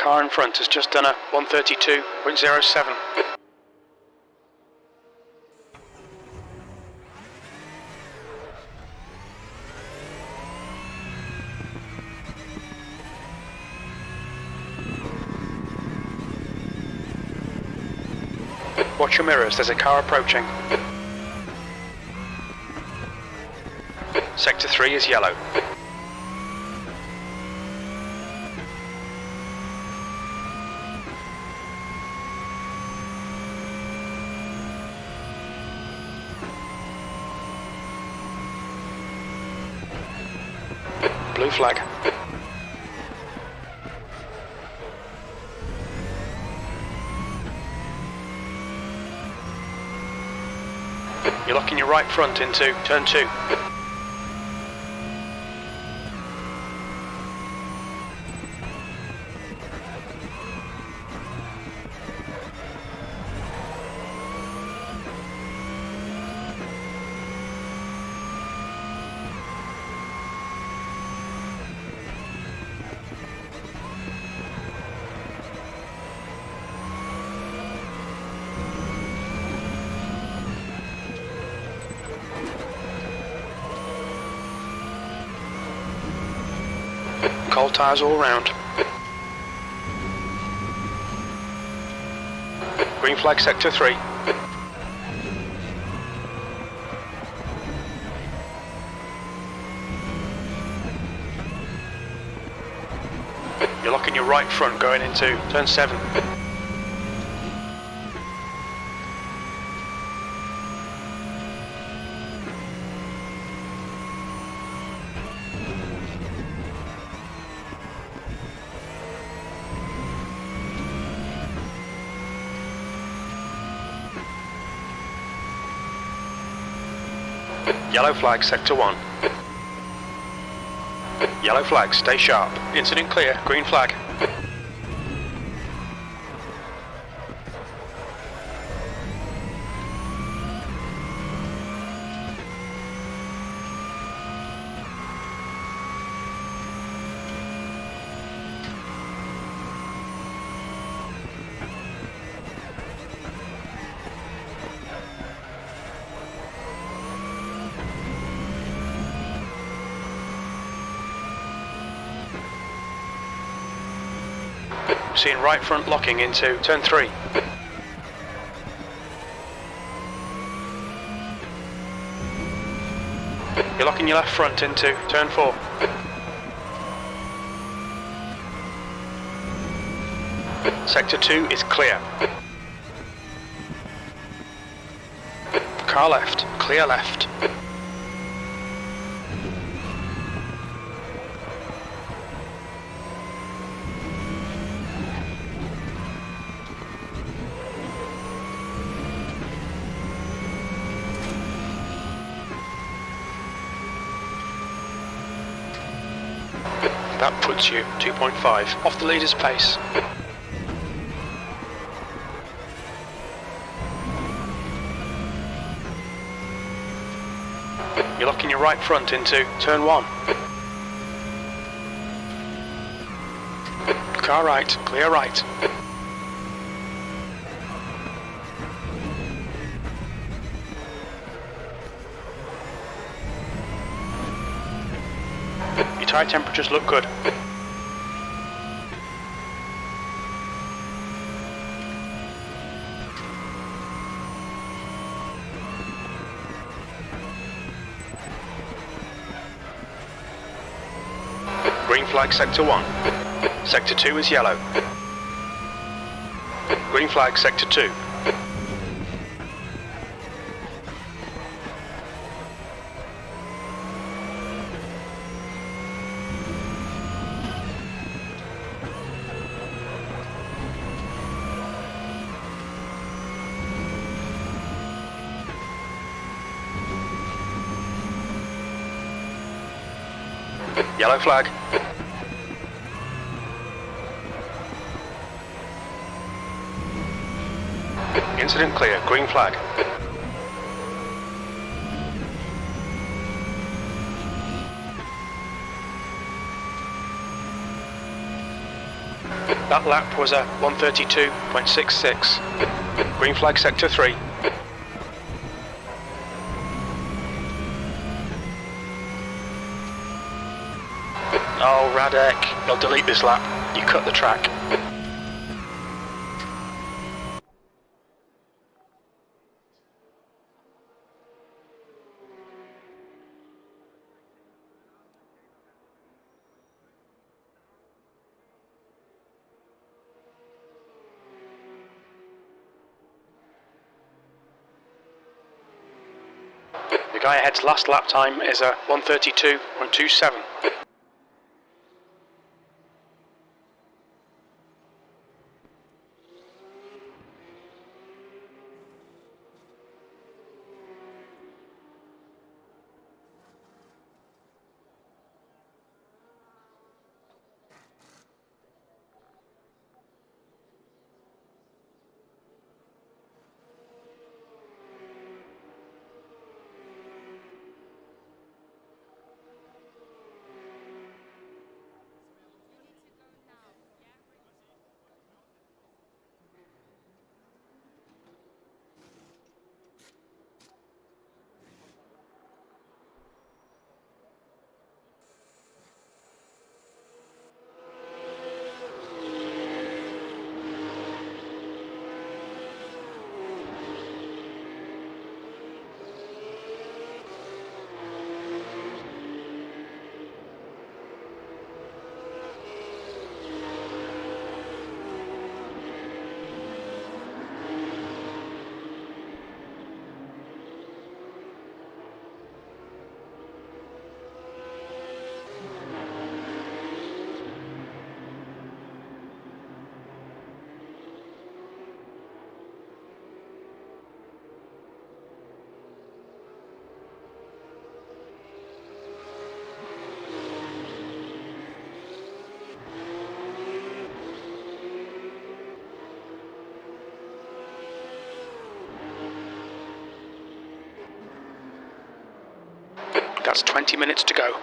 car in front has just done a 132.07. Watch your mirrors, there's a car approaching. Sector 3 is yellow. Blue flag. You're locking your right front into turn 2. Cold tyres all round. Green flag sector 3. You're locking your right front going into turn 7. Yellow flag, sector 1. Yellow flag, stay sharp. Incident clear, green flag. Seeing right front locking into turn 3. You're locking your left front into turn 4. Sector 2 is clear. Car left, clear left. That puts you 2.5 off the leader's pace. You're locking your right front into turn 1. Car right, clear right. Your tyre temperatures look good. Green flag sector 1. Sector 2 is yellow. Green flag sector 2. Yellow flag. Incident clear, green flag. That lap was a 132.66. Green flag sector 3. Oh, Radek, you'll delete this lap. You cut the track. The guy ahead's last lap time is a 132.27. That's 20 minutes to go.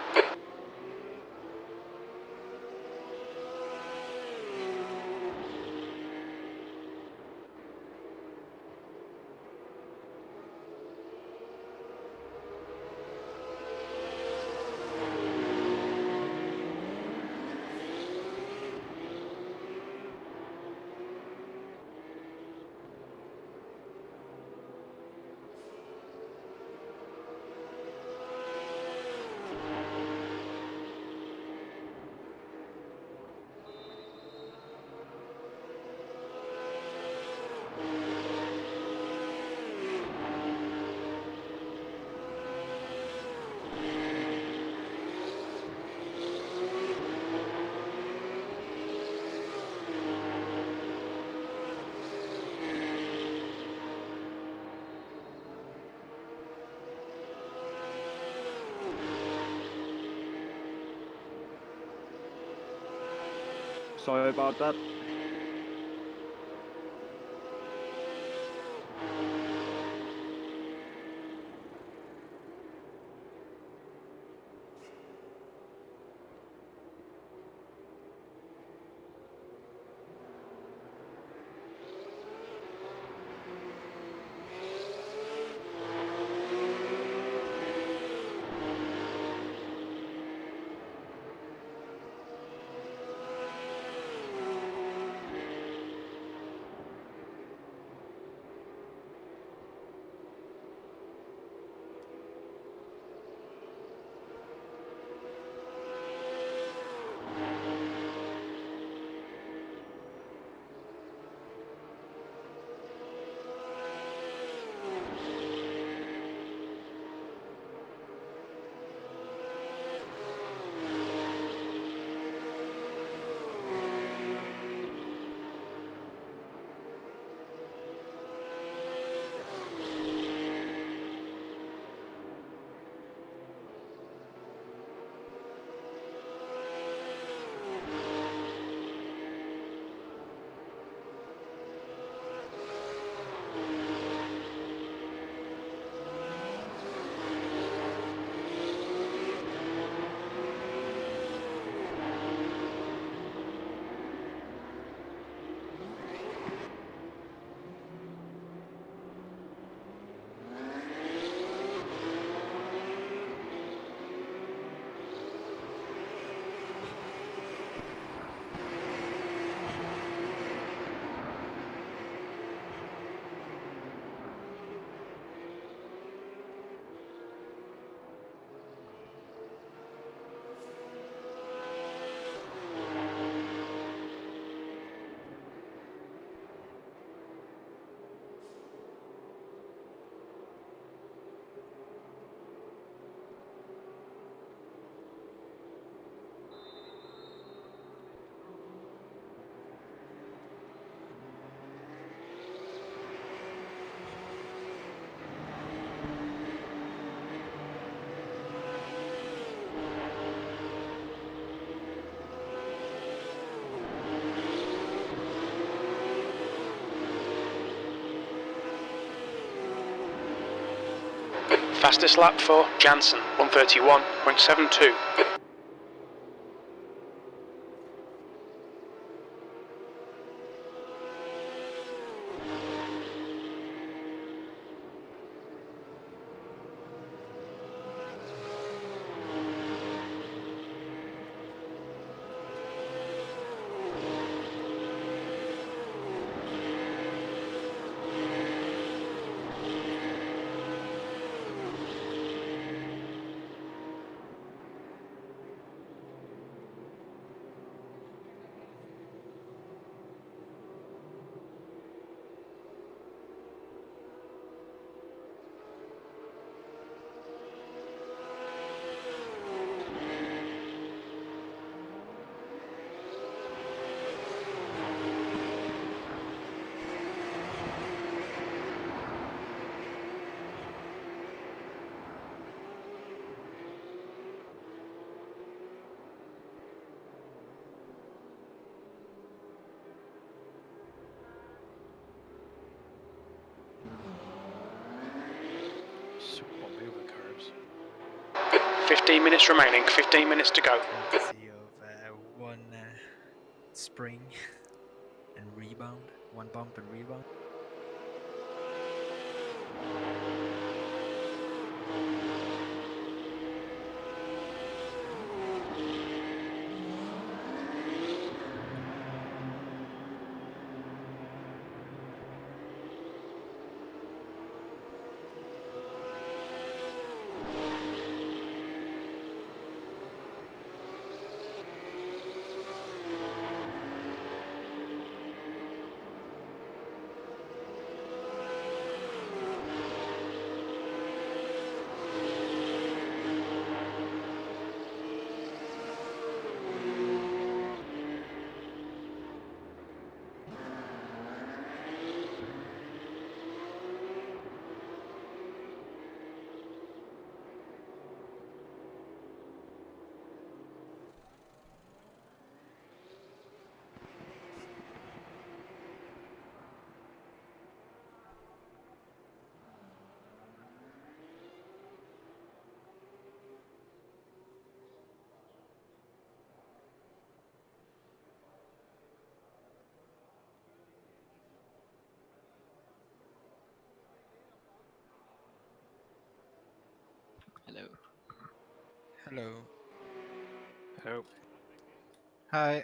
Sorry about that. Fastest lap for Jansen, 131.72. Super bumpy over curves. 15 minutes remaining, 15 minutes to go. Courtesy of one spring and rebound, one bump and rebound. Hello. Hello. Hello. Hi.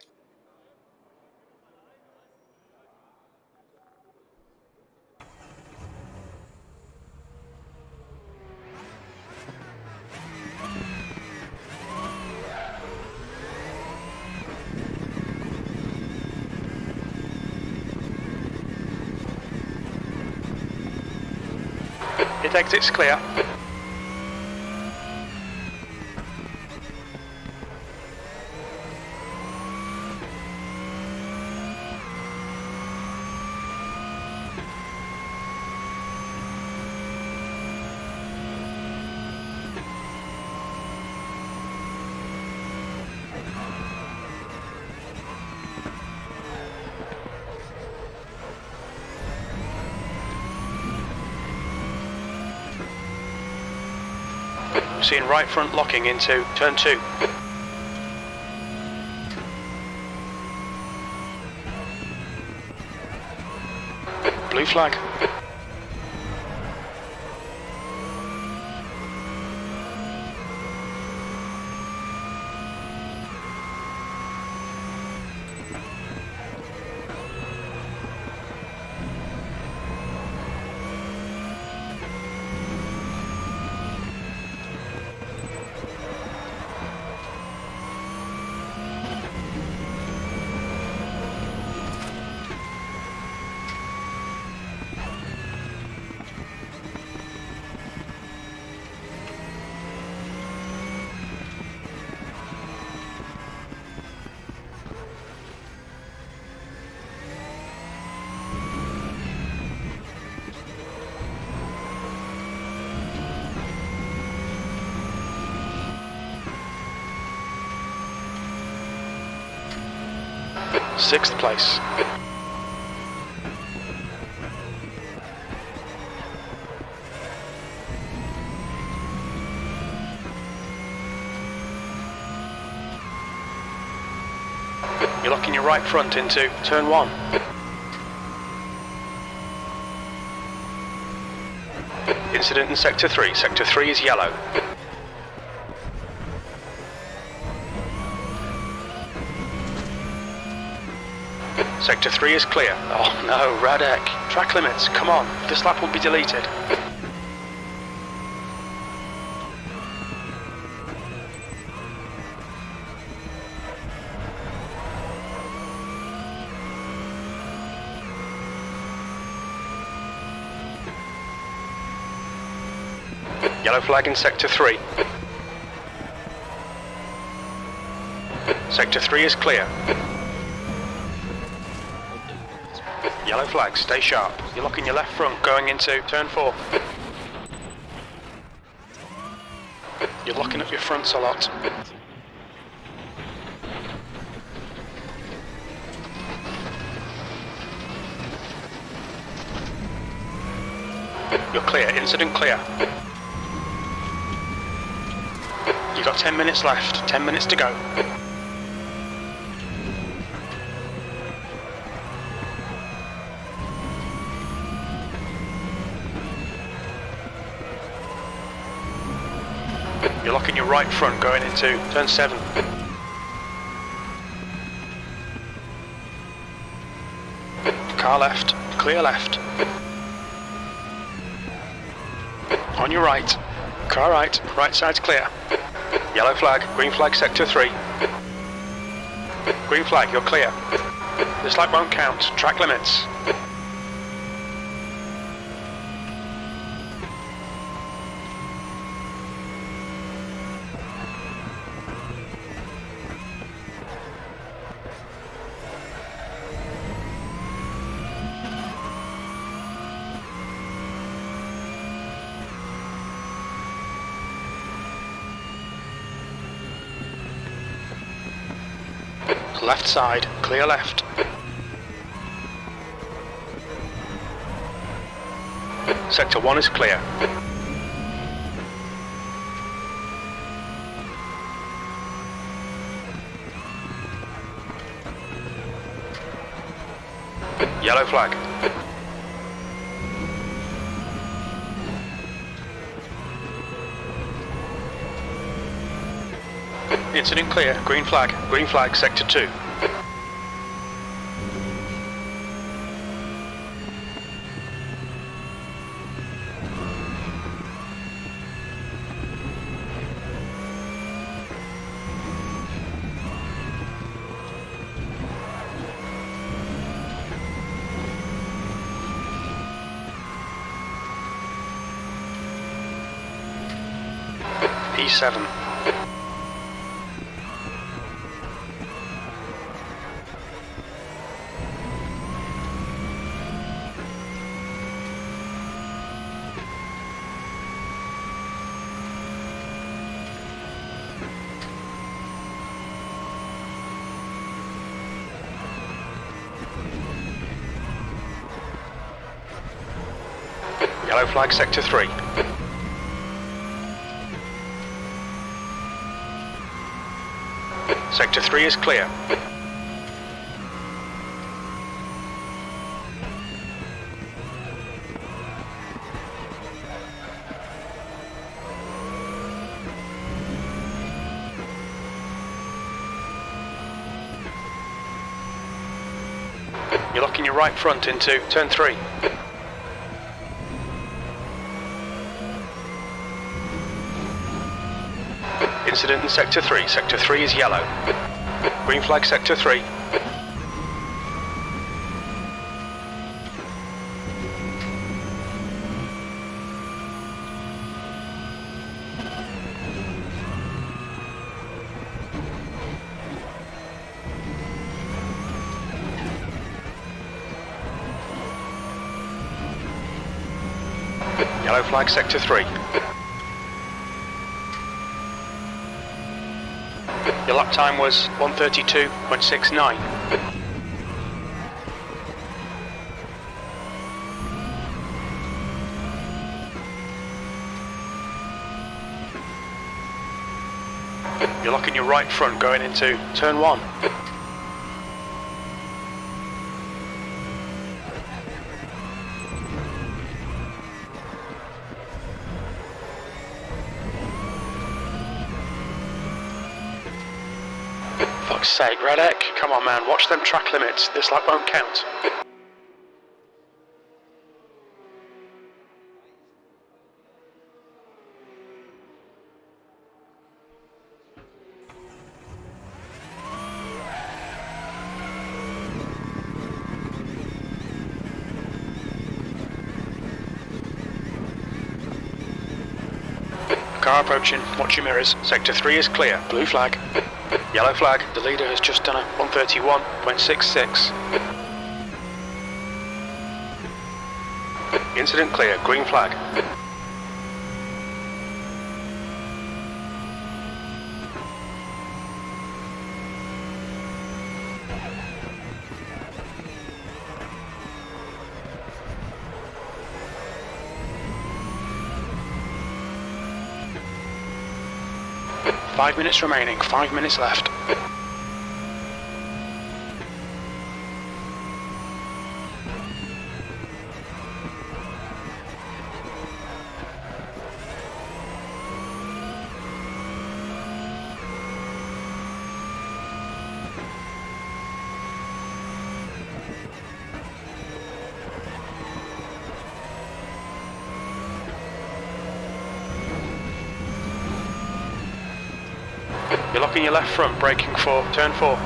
Hit exit's clear. We're seeing right front locking into turn 2. Blue flag. Sixth place. You're locking your right front into turn 1. Incident in Sector 3. Sector 3 is yellow. Sector 3 is clear. Oh no, Radek. Track limits, come on. This lap will be deleted. Yellow flag in Sector 3. Sector 3 is clear. Yellow flag, stay sharp. You're locking your left front going into turn 4. You're locking up your fronts a lot. You're clear, incident clear. You've got 10 minutes left, 10 minutes to go. You're locking your right front going into turn 7. Car left, clear left. On your right, car right, right side's clear. Yellow flag, green flag Sector 3. Green flag, you're clear. This lap won't count, track limits. Left side, clear left. Sector 1 is clear. Yellow flag. Incident clear, green flag Sector 2. P7. Yellow flag Sector 3. Sector 3 is clear. You're locking your right front into turn 3. Incident in Sector 3. Sector 3 is yellow. Green flag Sector 3. Yellow flag Sector 3. Your lap time was 1:32.69. You're locking your right front going into turn 1. Fuck's sake, Radek. Come on, man. Watch them track limits. This lap won't count. Car approaching. Watch your mirrors. Sector 3 is clear. Blue flag. Yellow flag. The leader has just done a 131.66. Incident clear. Green flag. Five minutes remaining, 5 minutes left. You're locking your left front, braking for turn 4.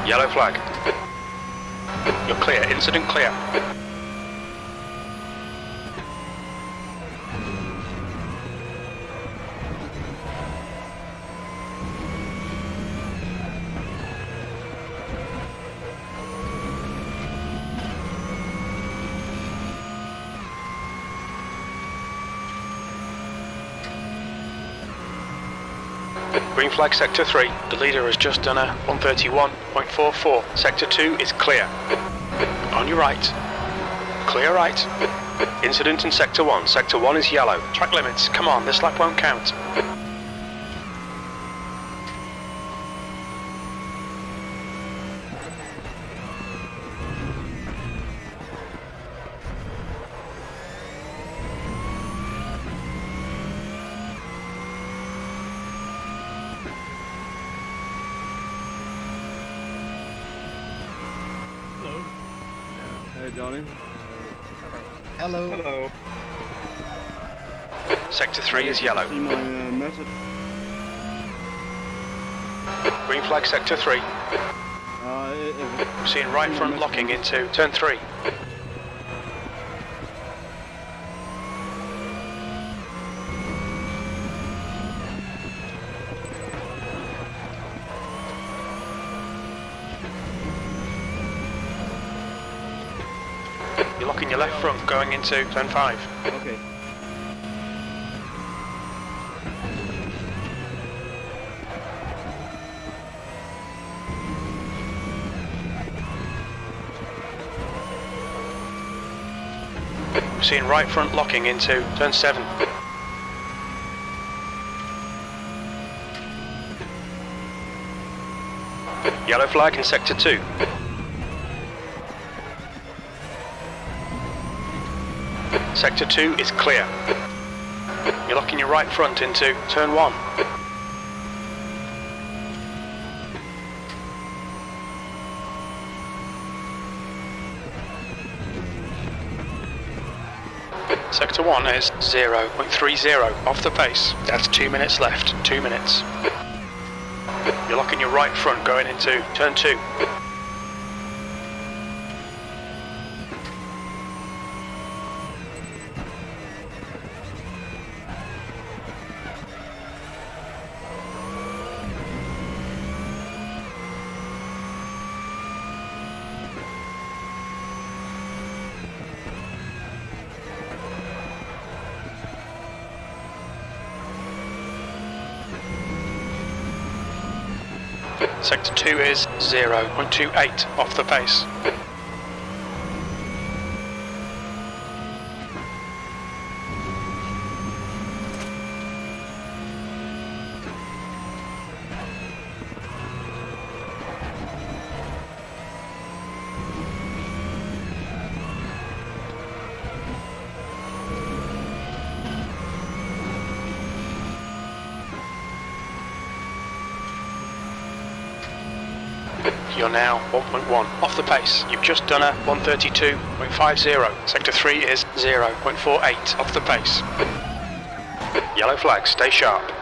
Yellow flag. You're clear, incident clear. Green flag sector 3. The leader has just done a 131.44. Sector 2 is clear. On your right. Clear right. Incident in sector 1. Sector 1 is yellow. Track limits. Come on, this lap won't count. Hey, Johnny. Hello. Hello. Sector 3 is yellow. See my message? Green flag sector 3. Seeing right front locking into turn 3. You're locking your left front going into turn 5. Okay. Seeing right front locking into turn 7. Yellow flag in sector 2. Sector 2 is clear. You're locking your right front into turn 1. Sector 1 is 0.30 off the pace. That's 2 minutes left. 2 minutes. You're locking your right front going into turn 2. Sector 2 is 0.28 off the pace. You're now 1.1 off the pace. You've just done a 132.50. Sector 3 is 0.48 off the pace. Yellow flag, stay sharp.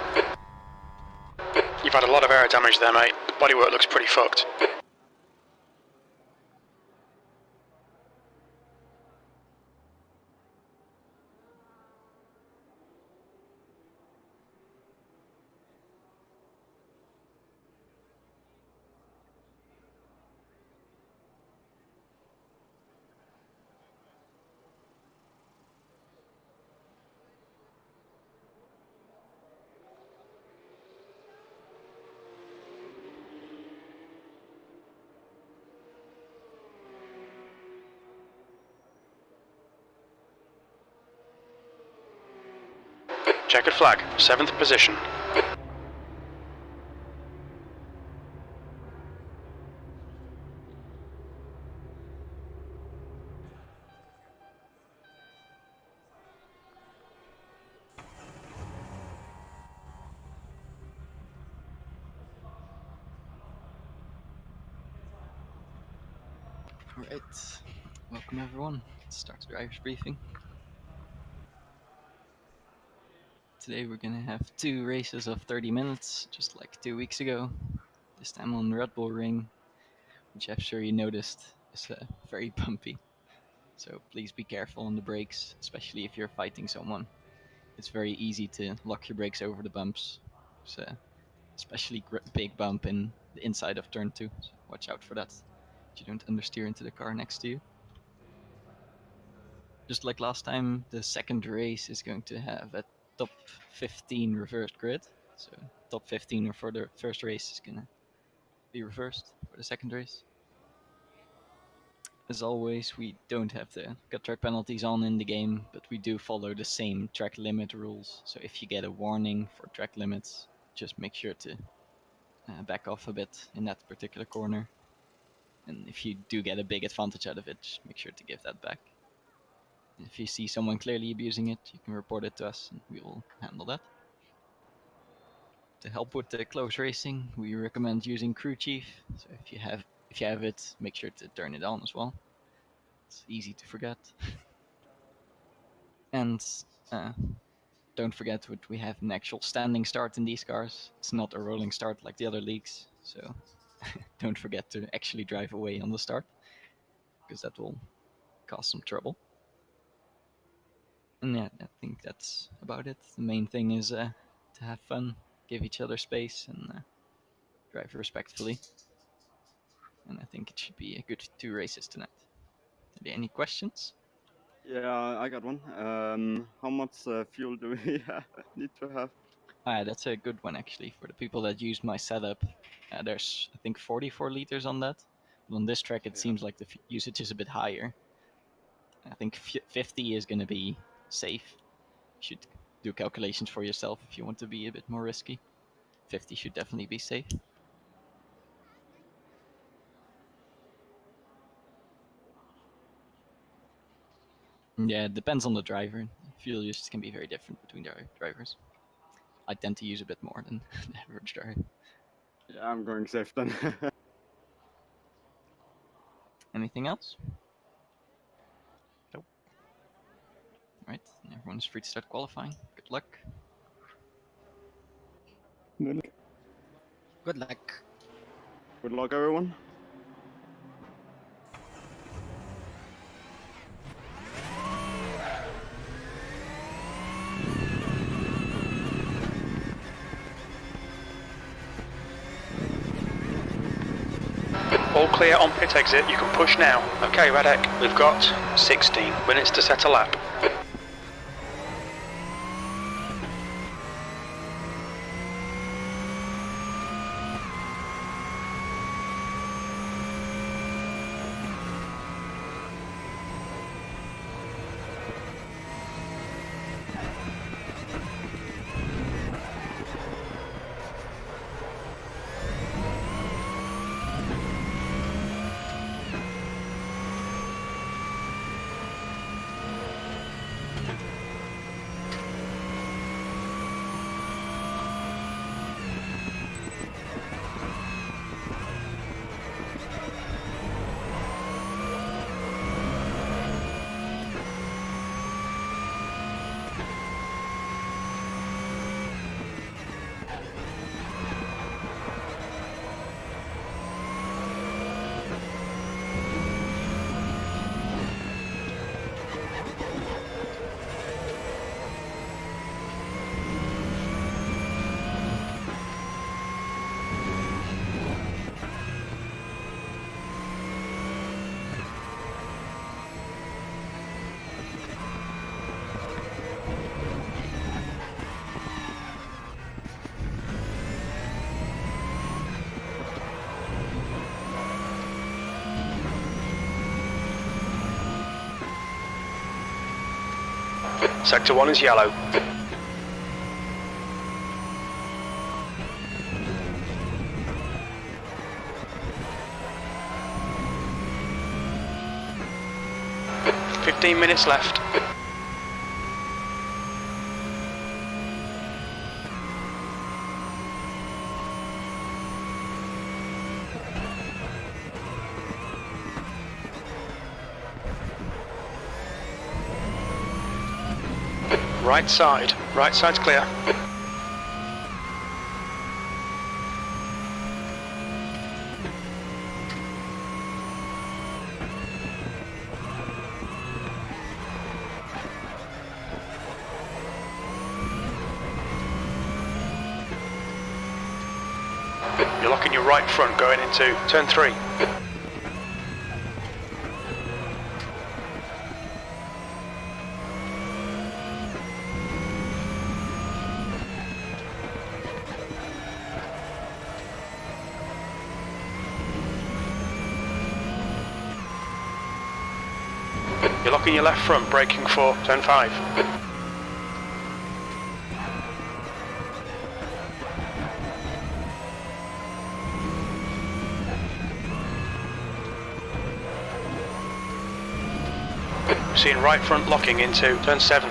You've had a lot of air damage there, mate. The bodywork looks pretty fucked. Checkered flag, 7th position. Alright, welcome everyone. Let's start the driver's briefing. Today we're gonna have 2 races of 30 minutes, just like 2 weeks ago. This time on Red Bull Ring, which I'm sure you noticed is very bumpy. So please be careful on the brakes, especially if you're fighting someone. It's very easy to lock your brakes over the bumps. So especially big bump in the inside of turn 2, so watch out for that, so you don't understeer into the car next to you. Just like last time, the second race is going to have a top 15 reversed grid. So top 15 for the first race is gonna be reversed for the second race. As always, we don't have the cut track penalties on in the game, but we do follow the same track limit rules. So if you get a warning for track limits, just make sure to back off a bit in that particular corner. And if you do get a big advantage out of it, just make sure to give that back. If you see someone clearly abusing it, you can report it to us and we will handle that. To help with the close racing, we recommend using Crew Chief. So if you have it, make sure to turn it on as well. It's easy to forget. And don't forget that we have an actual standing start in these cars. It's not a rolling start like the other leagues, so don't forget to actually drive away on the start, because that will cause some trouble. And yeah, I think that's about it. The main thing is to have fun, give each other space, and drive respectfully. And I think it should be a good 2 races tonight. Are there any questions? Yeah, I got one. How much fuel do we need to have? That's a good one actually. For the people that use my setup, there's I think 44 liters on that. But on this track it seems like the usage is a bit higher. I think 50 is going to be safe. You should do calculations for yourself if you want to be a bit more risky. 50 should definitely be safe. Yeah, it depends on the driver. Fuel usage can be very different between drivers. I tend to use a bit more than the average driver. Yeah, I'm going safe then. Anything else? Nope. Alright, everyone's free to start qualifying. Good luck. Good luck. Good luck, everyone. All clear on pit exit, you can push now. Okay, Radek, we've got 16 minutes to set a lap. Sector 1 is yellow. Minutes left. Right side's clear. You're locking your right front going into turn 3. You're locking your left front, braking for turn 5. Seeing right front locking into turn 7.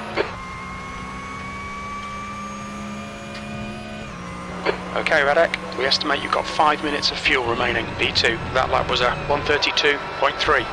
Okay, Radek, we estimate you've got 5 minutes of fuel remaining. B2, that lap was a 132.3.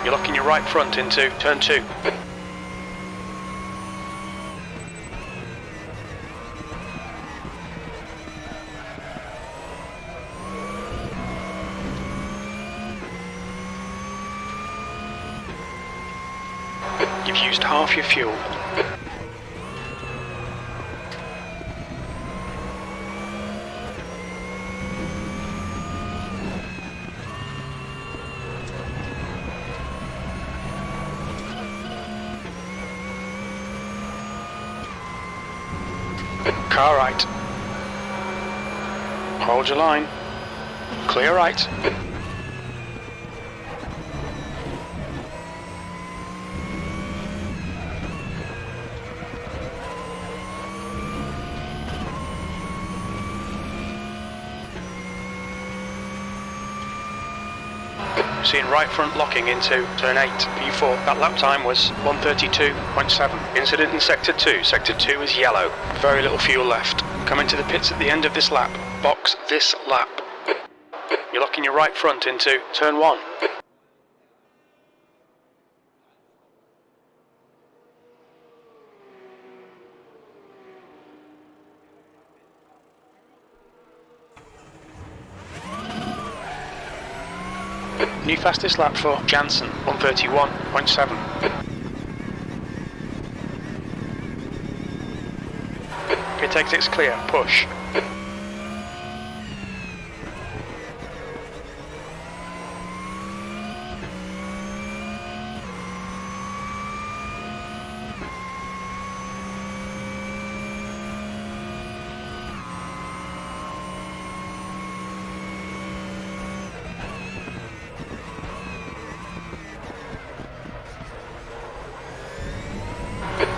You're locking your right front into turn 2. You've used half your fuel. Car right. Hold your line. Clear right. Seeing right front locking into turn 8, P4. That lap time was 132.7. Incident in sector 2. Sector 2 is yellow. Very little fuel left. Come into the pits at the end of this lap. Box this lap. You're locking your right front into turn 1. New fastest lap for Jansen, 131.7. Pit exit's clear, push.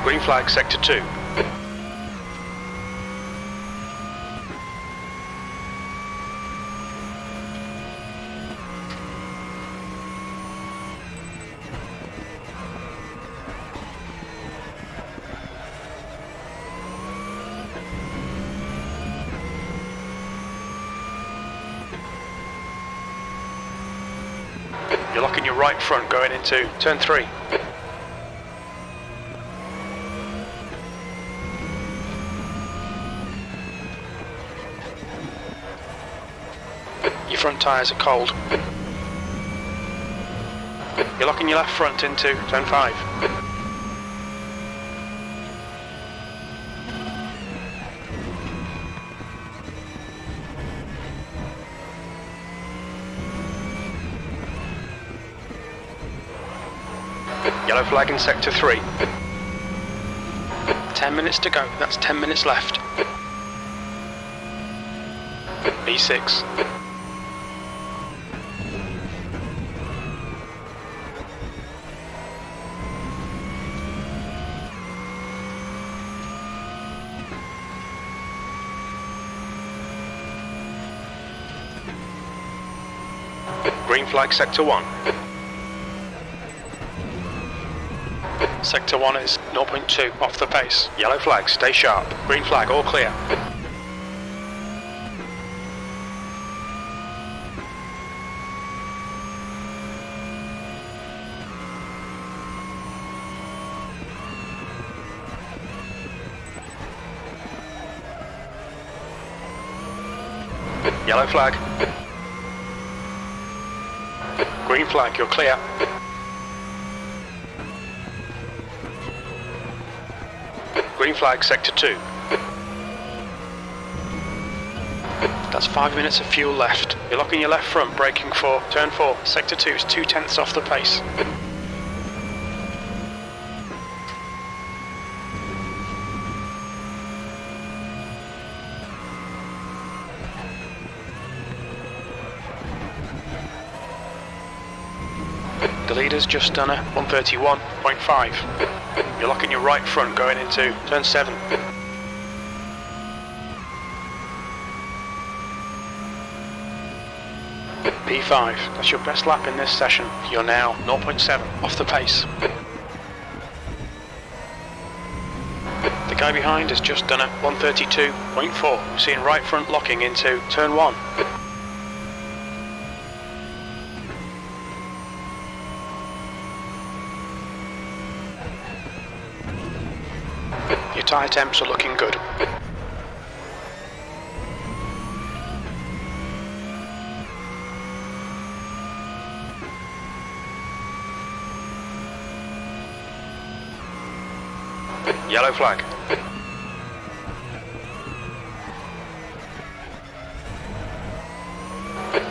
Green flag, sector 2. You're locking your right front going into turn 3. Your front tyres are cold. You're locking your left front into turn 5. Yellow flag in sector 3. 10 minutes to go, that's 10 minutes left. B6. Green flag sector 1. Sector 1 is 0.2 off the pace. Yellow flag, stay sharp. Green flag, all clear. Yellow flag. Green flag, you're clear. Green flag, sector 2. That's 5 minutes of fuel left. You're locking your left front, braking for turn 4. Sector 2 is 0.2 off the pace. The leader's just done a 131.5. You're locking your right front going into turn 7. P5, that's your best lap in this session. You're now 0.7 off the pace. The guy behind has just done a 132.4. We're seeing right front locking into turn 1. Your tyre temps are looking good. Yellow flag.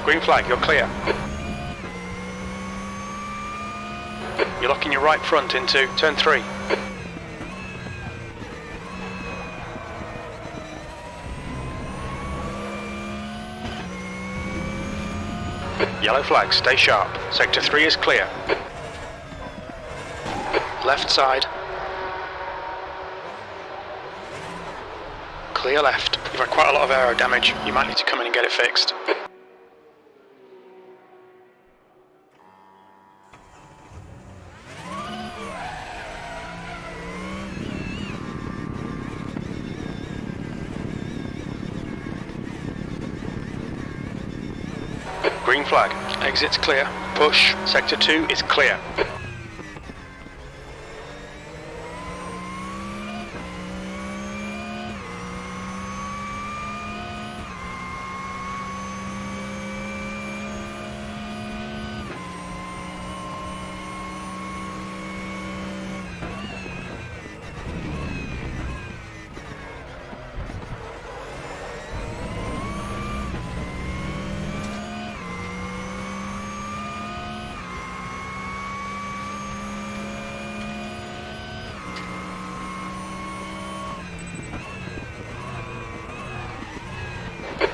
Green flag, you're clear. You're locking your right front into turn 3. Yellow flag, stay sharp. Sector 3 is clear. Left side. Clear left. You've had quite a lot of aero damage. You might need to come in and get it fixed. Green flag. Exit's clear. Push. Sector 2 is clear.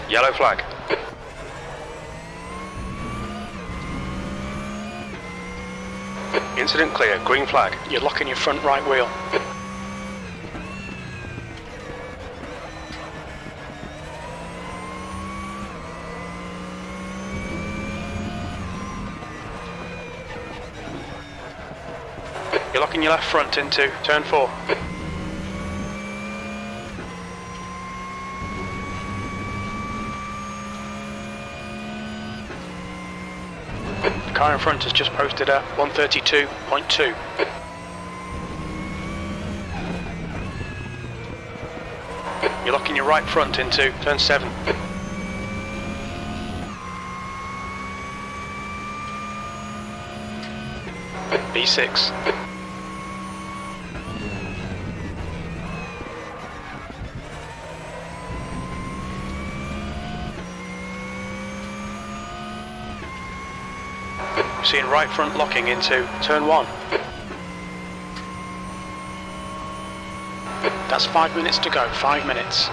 Yellow flag. Incident clear. Green flag. You're locking your front right wheel. You're locking your left front into turn 4. The car in front has just posted a 132.2. You're locking your right front into turn 7. B6. Seeing right front locking into turn 1. That's 5 minutes to go, 5 minutes.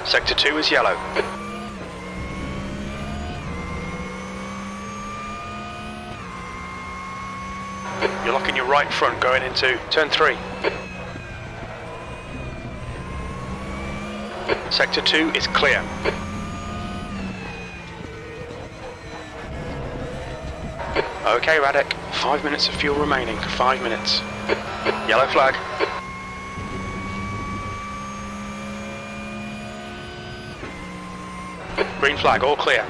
Sector 2 is yellow. You're locking your right front going into turn 3. Sector 2 is clear. Okay, Radek. 5 minutes of fuel remaining. 5 minutes. Yellow flag. Green flag, all clear.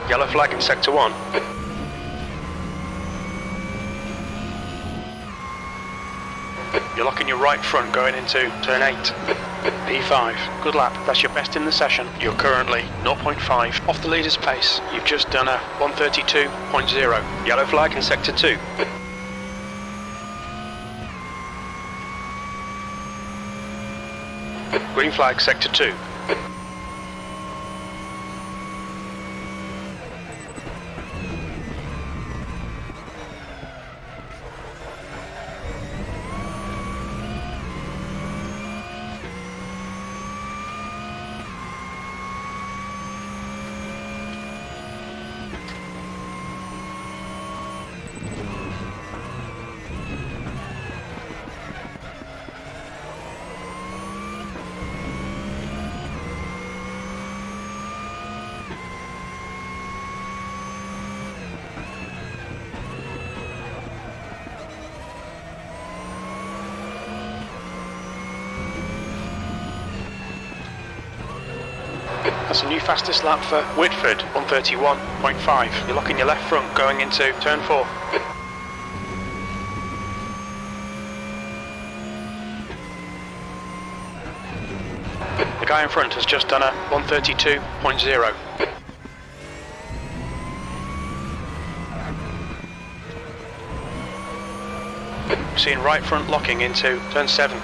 Yellow flag in Sector 1. You're locking your right front going into turn 8. P5. Good lap. That's your best in the session. You're currently 0.5 off the leader's pace. You've just done a 132.0. Yellow flag in Sector 2. Green flag, Sector 2. That's a new fastest lap for Whitford, 131.5. You're locking your left front going into turn 4. The guy in front has just done a 132.0. Seeing right front locking into turn 7.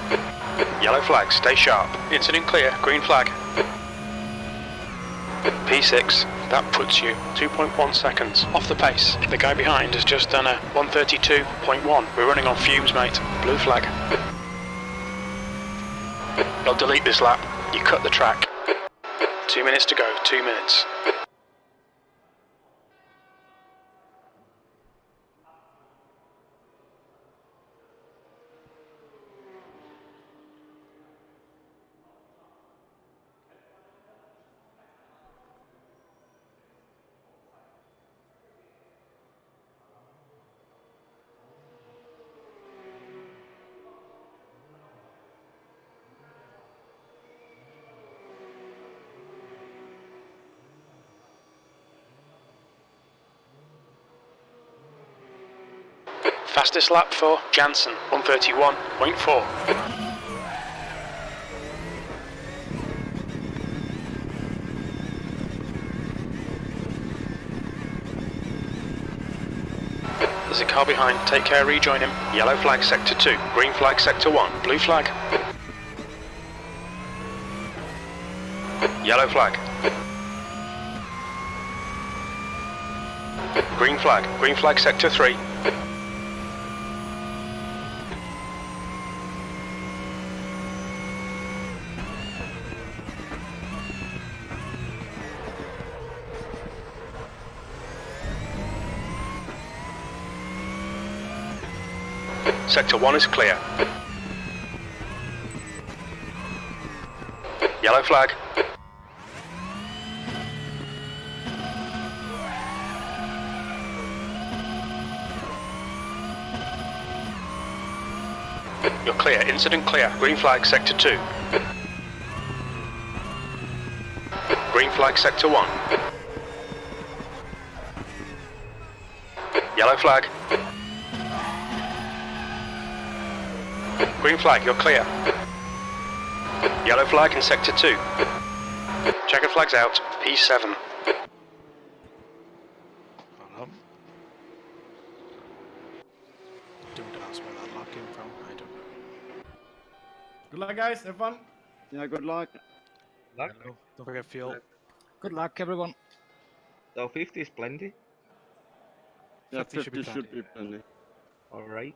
Yellow flag, stay sharp. Incident clear, green flag. P6, that puts you 2.1 seconds off the pace. The guy behind has just done a 132.1. We're running on fumes, mate. Blue flag. They'll delete this lap. You cut the track. 2 minutes to go, 2 minutes. Fastest lap for Jansen, 131.4. There's a car behind, take care, rejoin him. Yellow flag, Sector 2. Green flag, Sector 1. Blue flag. Yellow flag. Green flag, Sector 3. Sector 1 is clear. Yellow flag. You're clear, incident clear. Green flag, Sector 2. Green flag, Sector 1. Yellow flag. Green flag, you're clear. Yellow flag in Sector 2. Checker flags out. P7. Hold on. Don't ask where that lock came from. I don't know. Good luck, guys. Have fun. Yeah, good luck. Luck. Hello. Don't forget fuel. Good luck, everyone. So 50 is plenty. Yeah, 50 50 should should be be plenty. Alright.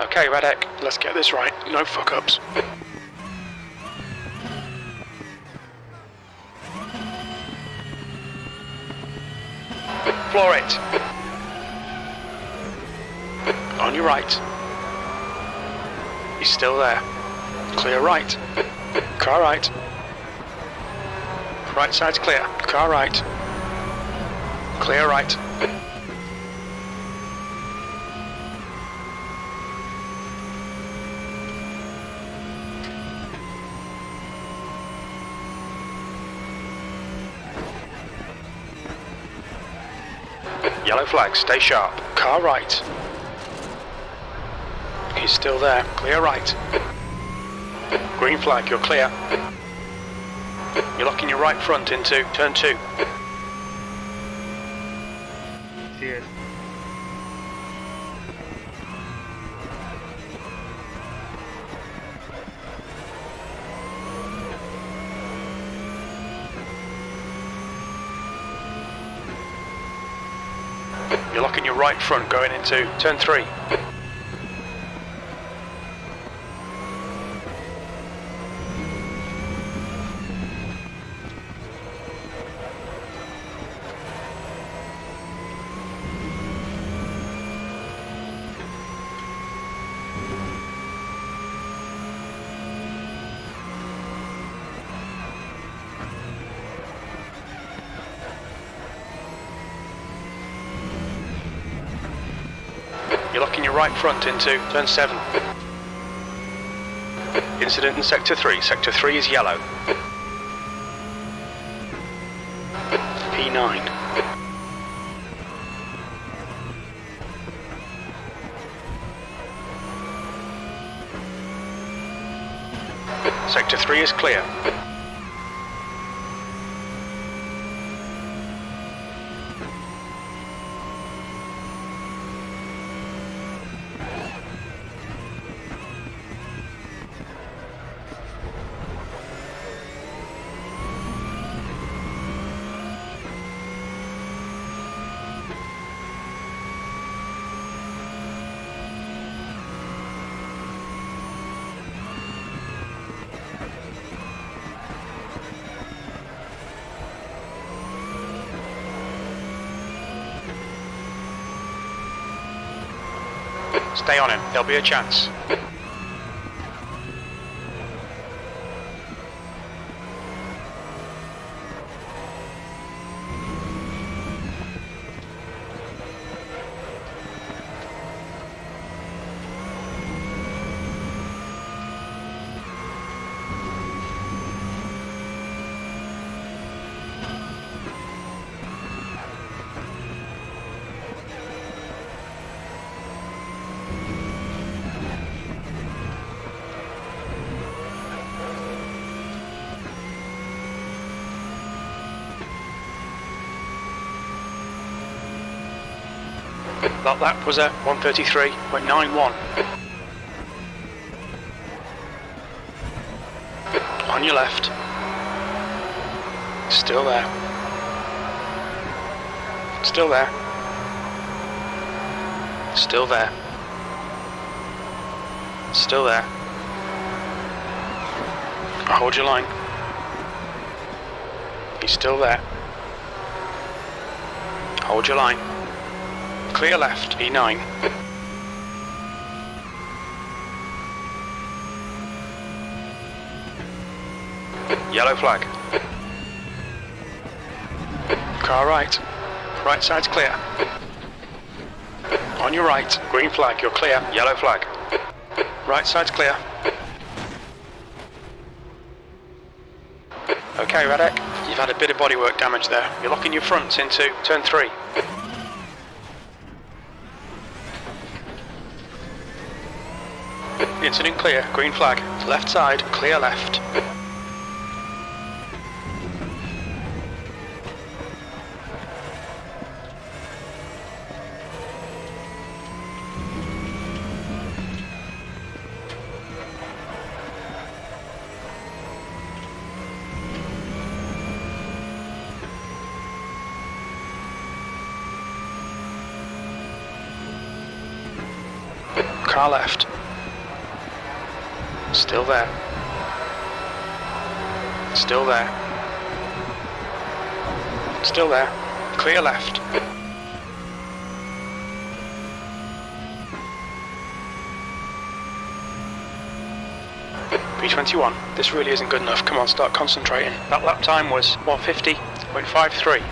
Okay, Radek, let's get this right. No fuck-ups. Floor it. On your right. He's still there. Clear right. Car right. Right side's clear. Car right. Clear right. Yellow flag, stay sharp. Car right. He's still there. Clear right. Green flag, you're clear. You're locking your right front into turn 2. Cheers. You're locking your right front going into turn 3. You're locking your right front into turn 7. Incident in sector 3. Sector 3 is yellow. P9. Sector 3 is clear. Stay on him, there'll be a chance. That lap was at 1:33.91. On your left. Still there. Still there. Still there. Still there. Hold your line. He's still there. Hold your line. Clear left, E9. Yellow flag. Car right. Right side's clear. On your right, green flag, you're clear. Yellow flag. Right side's clear. Okay, Radek, you've had a bit of bodywork damage there. You're locking your fronts into turn 3. Incident clear, green flag. Left side, clear left. Car left. Still there. Still there. Still there. Clear left. B21, this really isn't good enough. Come on, start concentrating. That lap time was 150.53.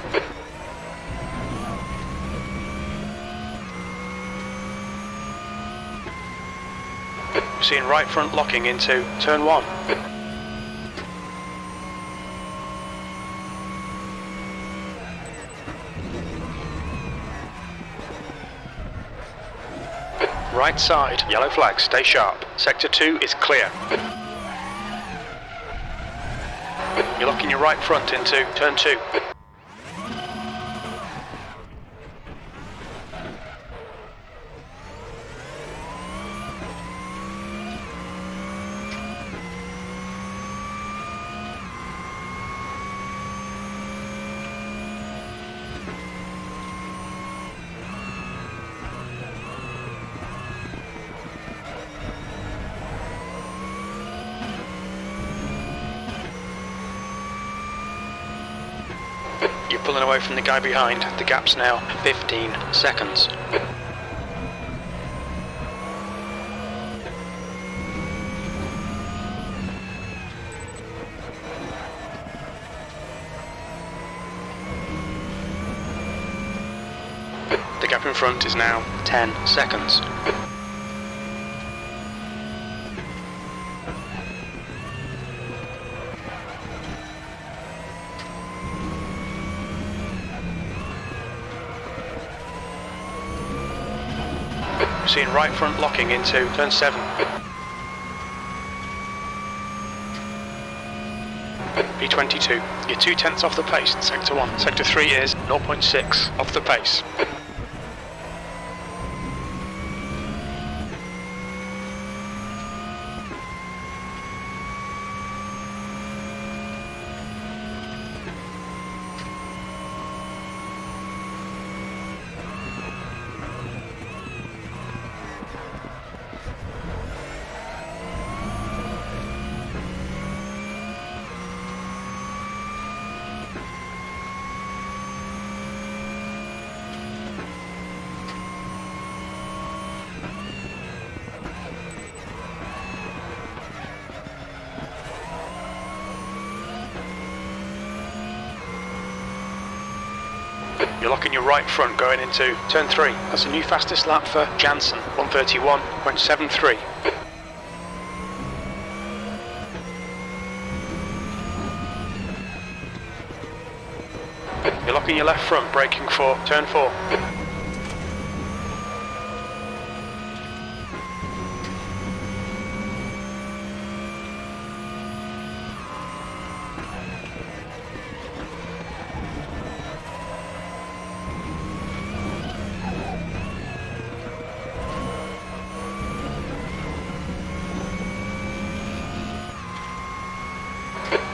Seeing right front locking into turn 1. Right side, yellow flag, stay sharp. Sector 2 is clear. You're locking your right front into turn 2. You're pulling away from the guy behind. The gap's now 15 seconds. The gap in front is now 10 seconds. Seeing right front locking into turn 7. B22, you're 2/10 off the pace in sector 1. Sector 3 is 0.6 off the pace. You're locking your right front going into turn 3. That's a new fastest lap for Jansen, 131.73. You're locking your left front, braking for turn 4.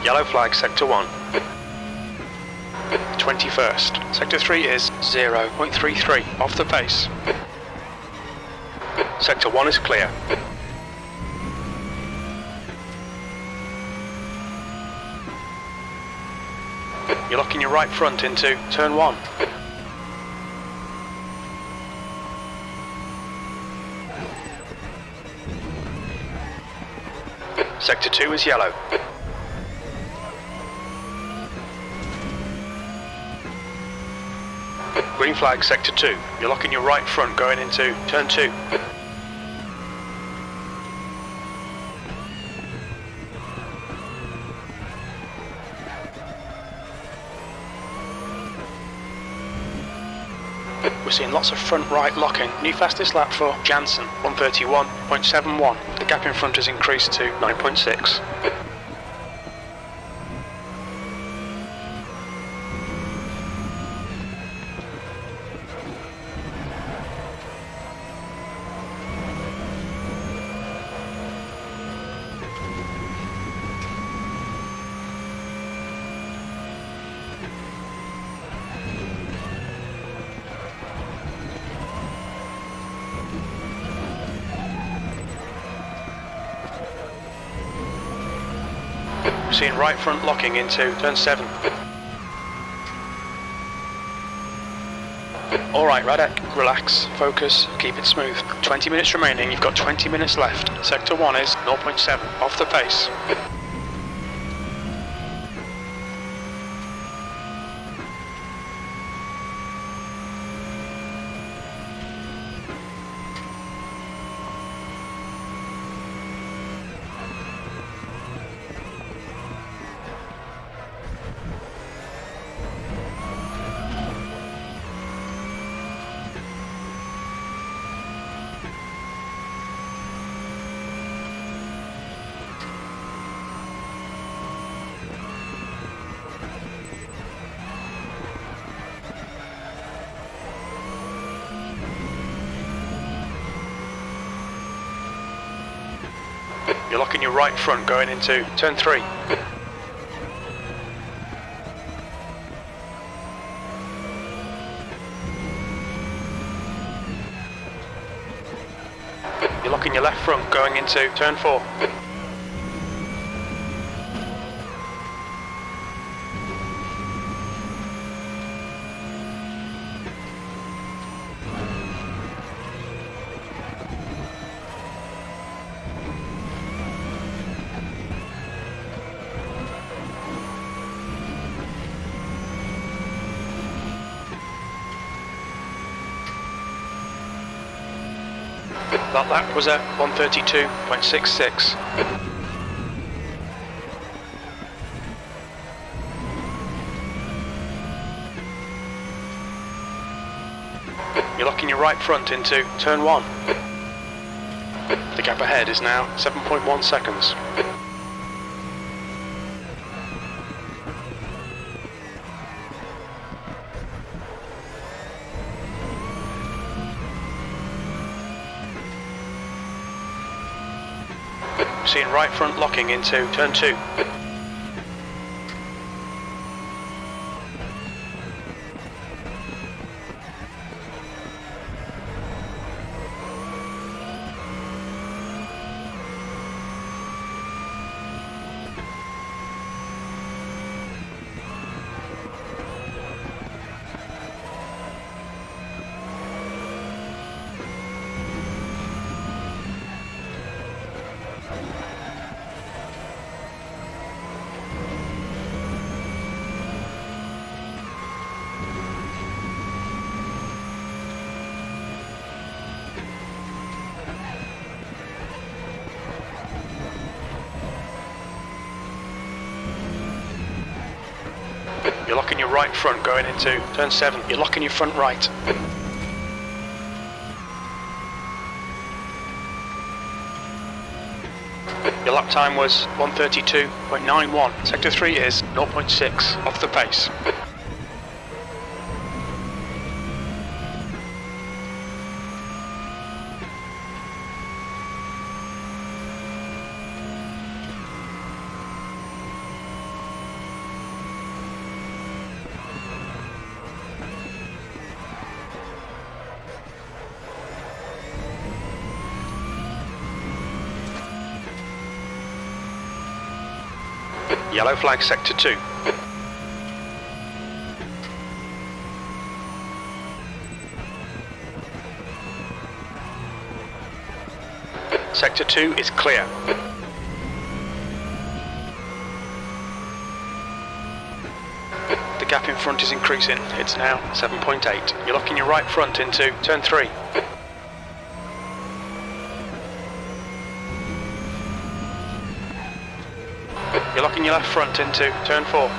Yellow flag, sector 1. 21st. Sector 3 is 0.33 off the pace. Sector 1 is clear. You're locking your right front into turn 1. Sector 2 is yellow. Green flag, sector 2. You're locking your right front going into turn 2. We're seeing lots of front right locking. New fastest lap for Jansen, 131.71. The gap in front has increased to 9.6. Seeing right front locking into turn 7. Alright, Radek, relax, focus, keep it smooth. 20 minutes remaining, you've got 20 minutes left. Sector 1 is 0.7, off the pace. You're locking your right front going into turn 3. You're locking your left front going into turn 4. That lap was at 132.66. You're locking your right front into turn 1. The gap ahead is now 7.1 seconds. Seeing right front locking into turn 2. You're locking your right front going into turn 7. You're locking your front right. Your lap time was 132.91. Sector 3 is 0.6 off the pace. Yellow flag sector 2. Sector 2 is clear. The gap in front is increasing. It's now 7.8. You're locking your right front into turn 3. You're locking your left front into turn 4.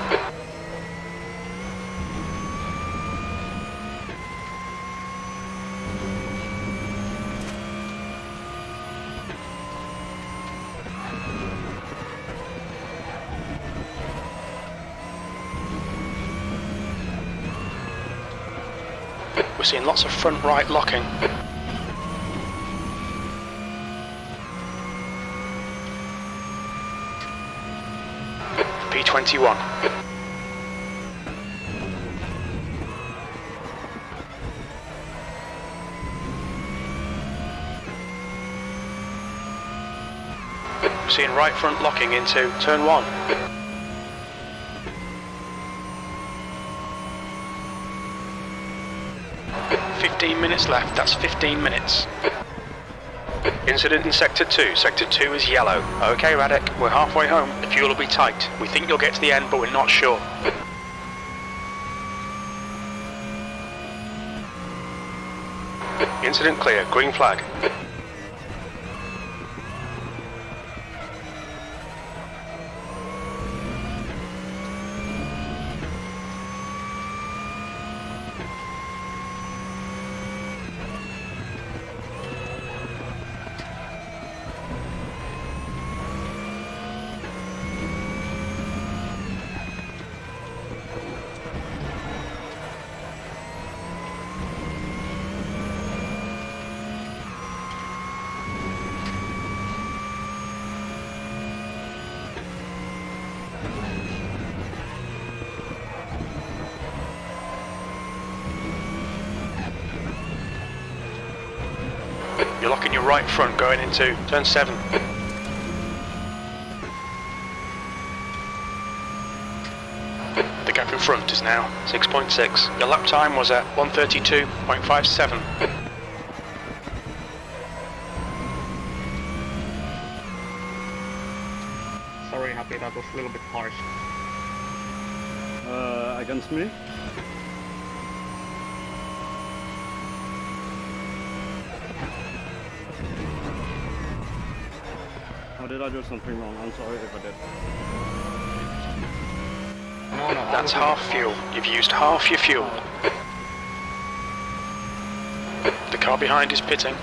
We're seeing lots of front right locking. P21. We're seeing right front locking into turn 1. Minutes left, that's 15 minutes. Incident in Sector 2. Sector 2 is yellow. Okay, Radek, we're halfway home. The fuel will be tight. We think you'll get to the end, but we're not sure. Incident clear, green flag. You're locking your right front going into turn 7. The gap in front is now 6.6. Your lap time was at 1:32.57. Sorry, Happy, that was a little bit harsh. Against me? Or did I do something wrong? I'm sorry if I did. No, That's half fuel. You've used half your fuel. The car behind is pitting.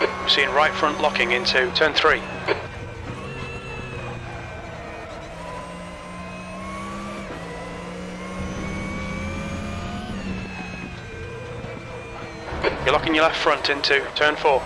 We're seeing right front locking into turn 3. You're locking your left front into turn 4.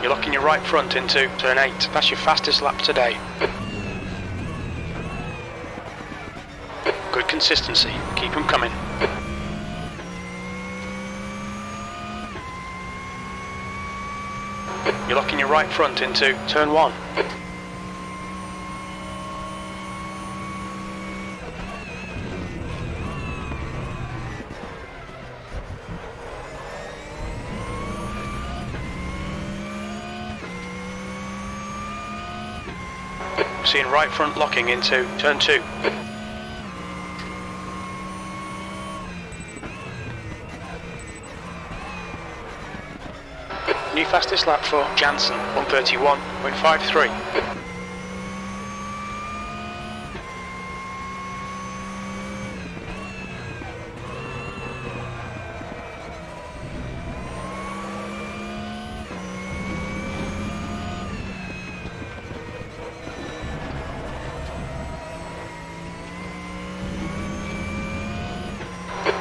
You're locking your right front into turn 8. That's your fastest lap today. Good consistency. Keep them coming. You're locking your right front into turn 1. Seeing right front locking into turn 2. New fastest lap for Jansen, 1:31.53.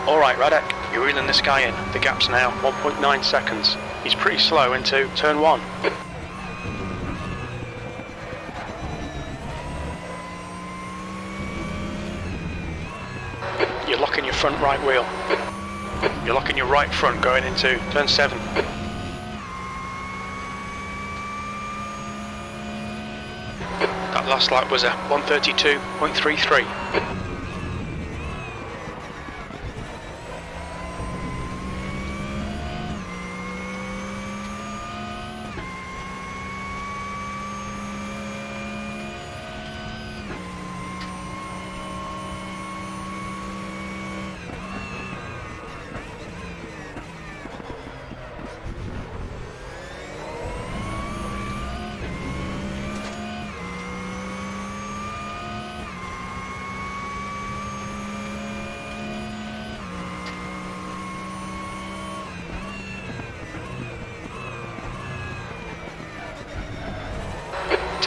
Alright, Radek, you're reeling this guy in. The gap's now 1.9 seconds. He's pretty slow into turn 1. You're locking your front right wheel. You're locking your right front going into turn 7. That last lap was a 132.33.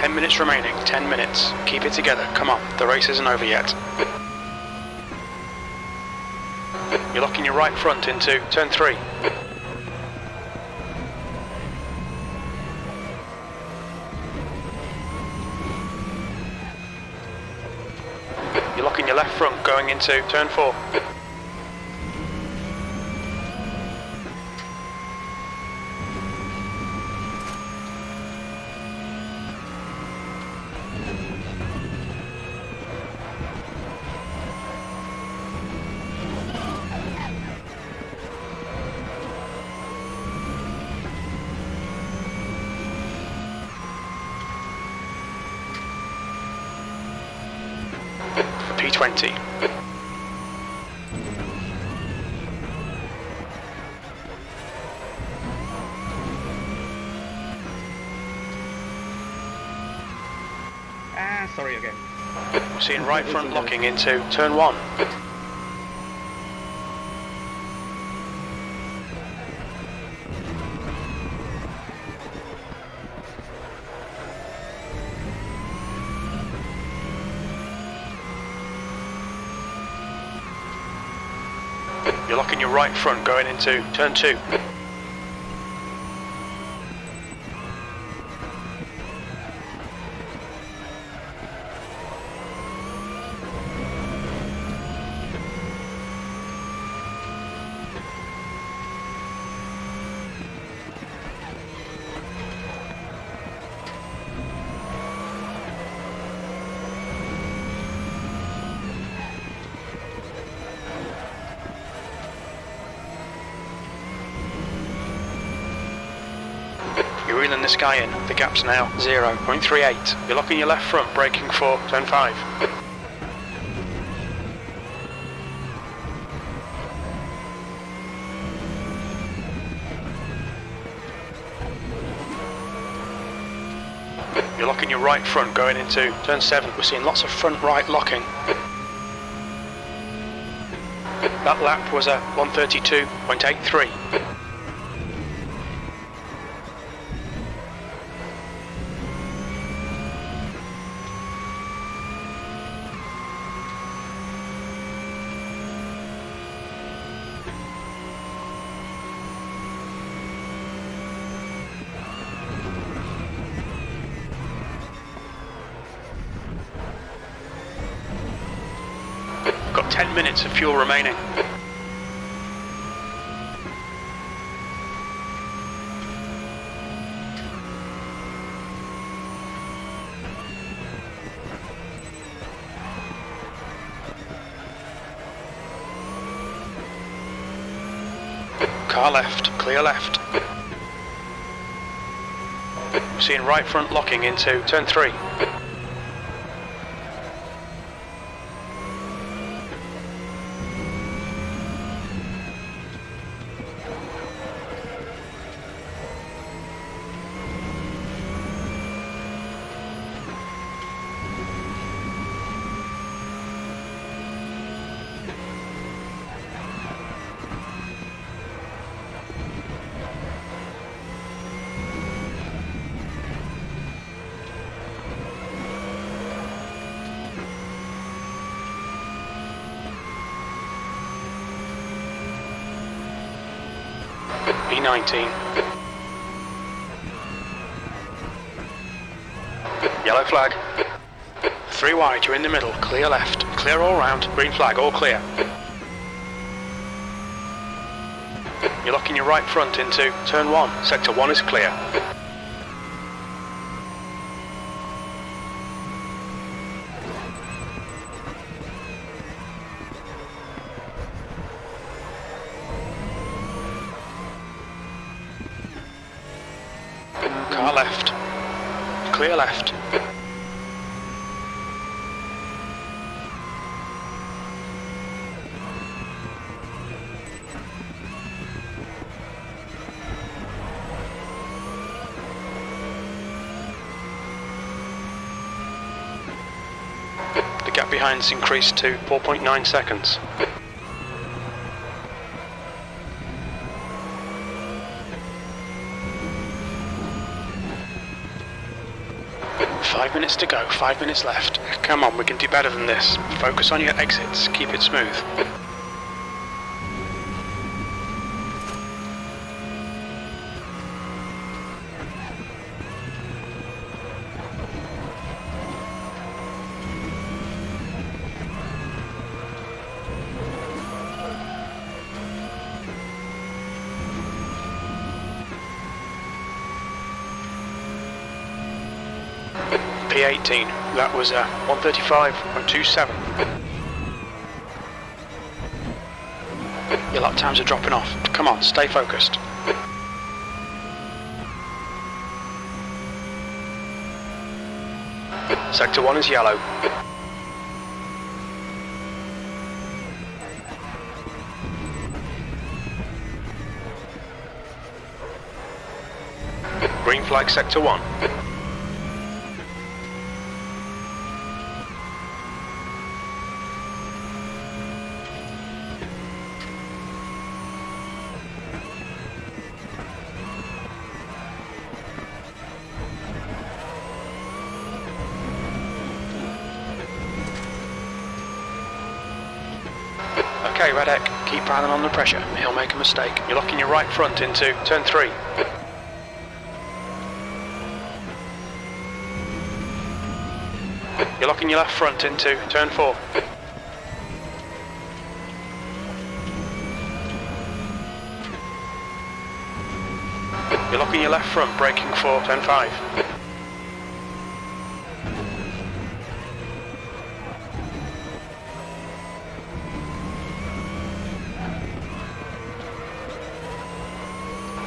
Minutes remaining, 10 minutes. Keep it together, come on, the race isn't over yet. You're locking your right front into turn 3. You're locking your left front going into turn 4. P20. Sorry again. We're seeing right front locking into turn 1. You're locking your right front going into turn 2. You're reeling this guy in. The gap's now 0.38. You're locking your left front, braking for turn 5. You're locking your right front going into turn 7. We're seeing lots of front right locking. That lap was a 132.83. Got 10 minutes of fuel remaining. Car left, clear left. We're seeing right front locking into turn 3. P19. Yellow flag. 3 wide, you're in the middle, clear left. Clear all round, green flag, all clear. You're locking your right front into turn 1. Sector 1 is clear. Car left. Clear left. The gap behind's increased to 4.9 seconds. Five minutes to go, 5 minutes left. Come on, we can do better than this. Focus on your exits, keep it smooth. P18, that was 135.27. Your lap times are dropping off. Come on, stay focused. Sector 1 is yellow. Green flag sector 1. Okay, Radek, keep piling on the pressure. He'll make a mistake. You're locking your right front into turn 3. You're locking your left front into turn 4. You're locking your left front, braking for turn 5.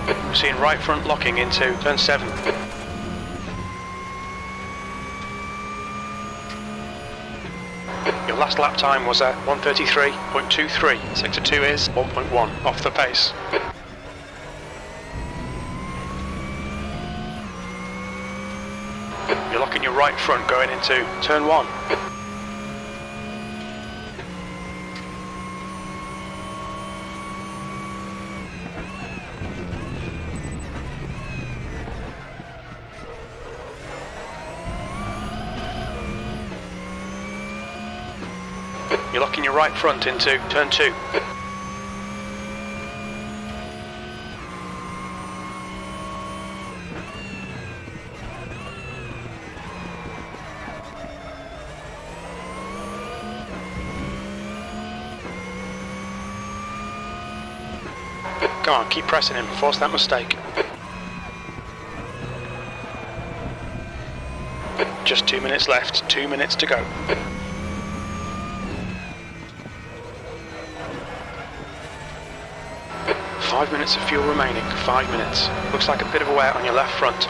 We're seeing right front locking into turn 7. Your last lap time was at 133.23. Sector 2 is 1.1 off the pace. You're locking your right front going into turn 1. You're locking your right front into turn 2. Come on, keep pressing him, force that mistake. Just 2 minutes left, 2 minutes to go. Five minutes of fuel remaining, 5 minutes. Looks like a bit of a wear on your left front.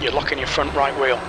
You're locking your front right wheel.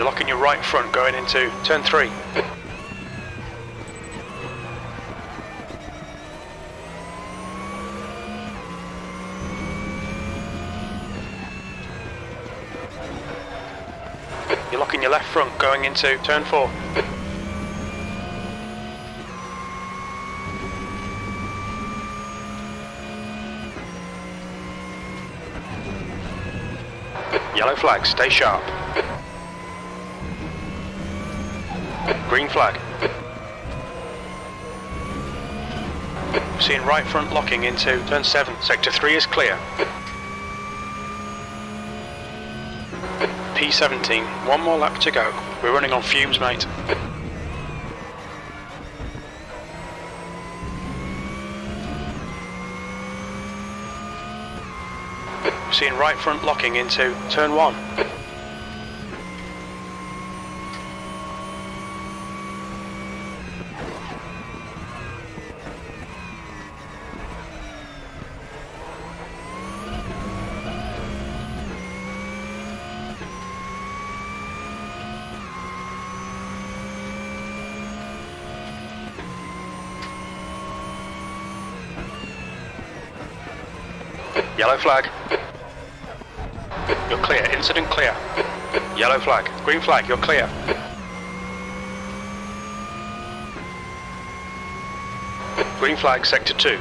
You're locking your right front going into turn 3. You're locking your left front going into turn 4. Yellow flag, stay sharp. Green flag. Seeing right front locking into turn 7. Sector 3 is clear. P17, one more lap to go. We're running on fumes, mate. Seeing right front locking into turn 1. Yellow flag. You're clear. Incident clear. Yellow flag. Green flag. You're clear. Green flag, sector 2.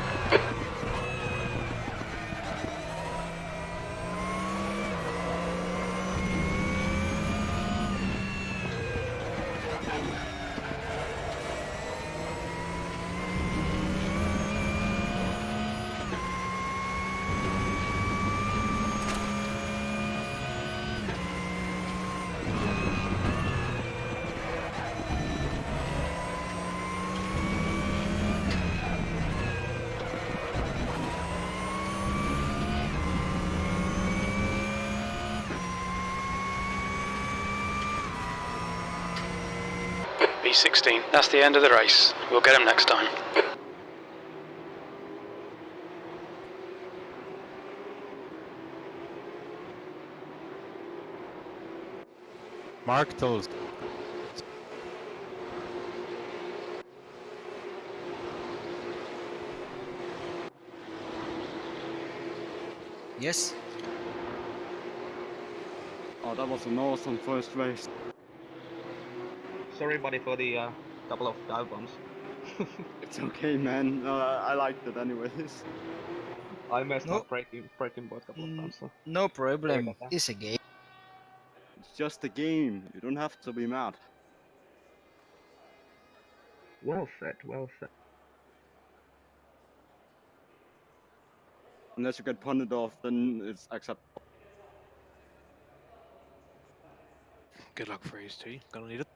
B16, that's the end of the race. We'll get him next time. Mark toast. Yes. Oh, that was an awesome first race. Sorry, buddy, for the couple of dive bombs. It's okay, man. I liked it anyways. I messed No. up breaking board a couple of times. So. No problem. about that. It's a game. It's just a game. You don't have to be mad. Well said, well said. Unless you get punted off, then it's acceptable. Good luck for race 2. Gonna need it.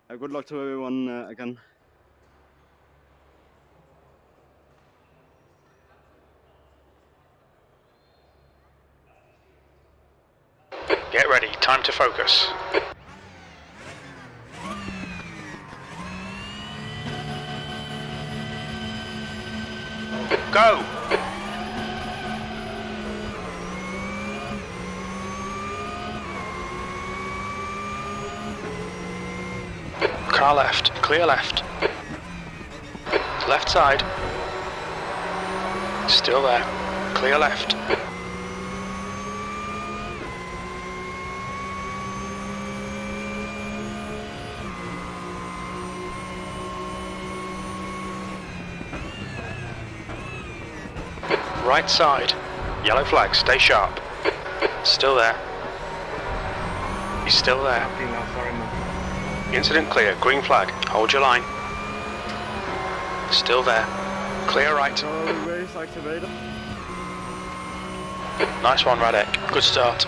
Good luck to everyone again. Get ready. Time to focus. Go! Car left, clear left. Left side. Still there. Clear left. Right side. Yellow flag, stay sharp. Still there. He's still there. Okay, now, sorry, man. Incident clear, green flag. Hold your line. Still there. Clear right. So the race activated. Nice one, Radek. Good start.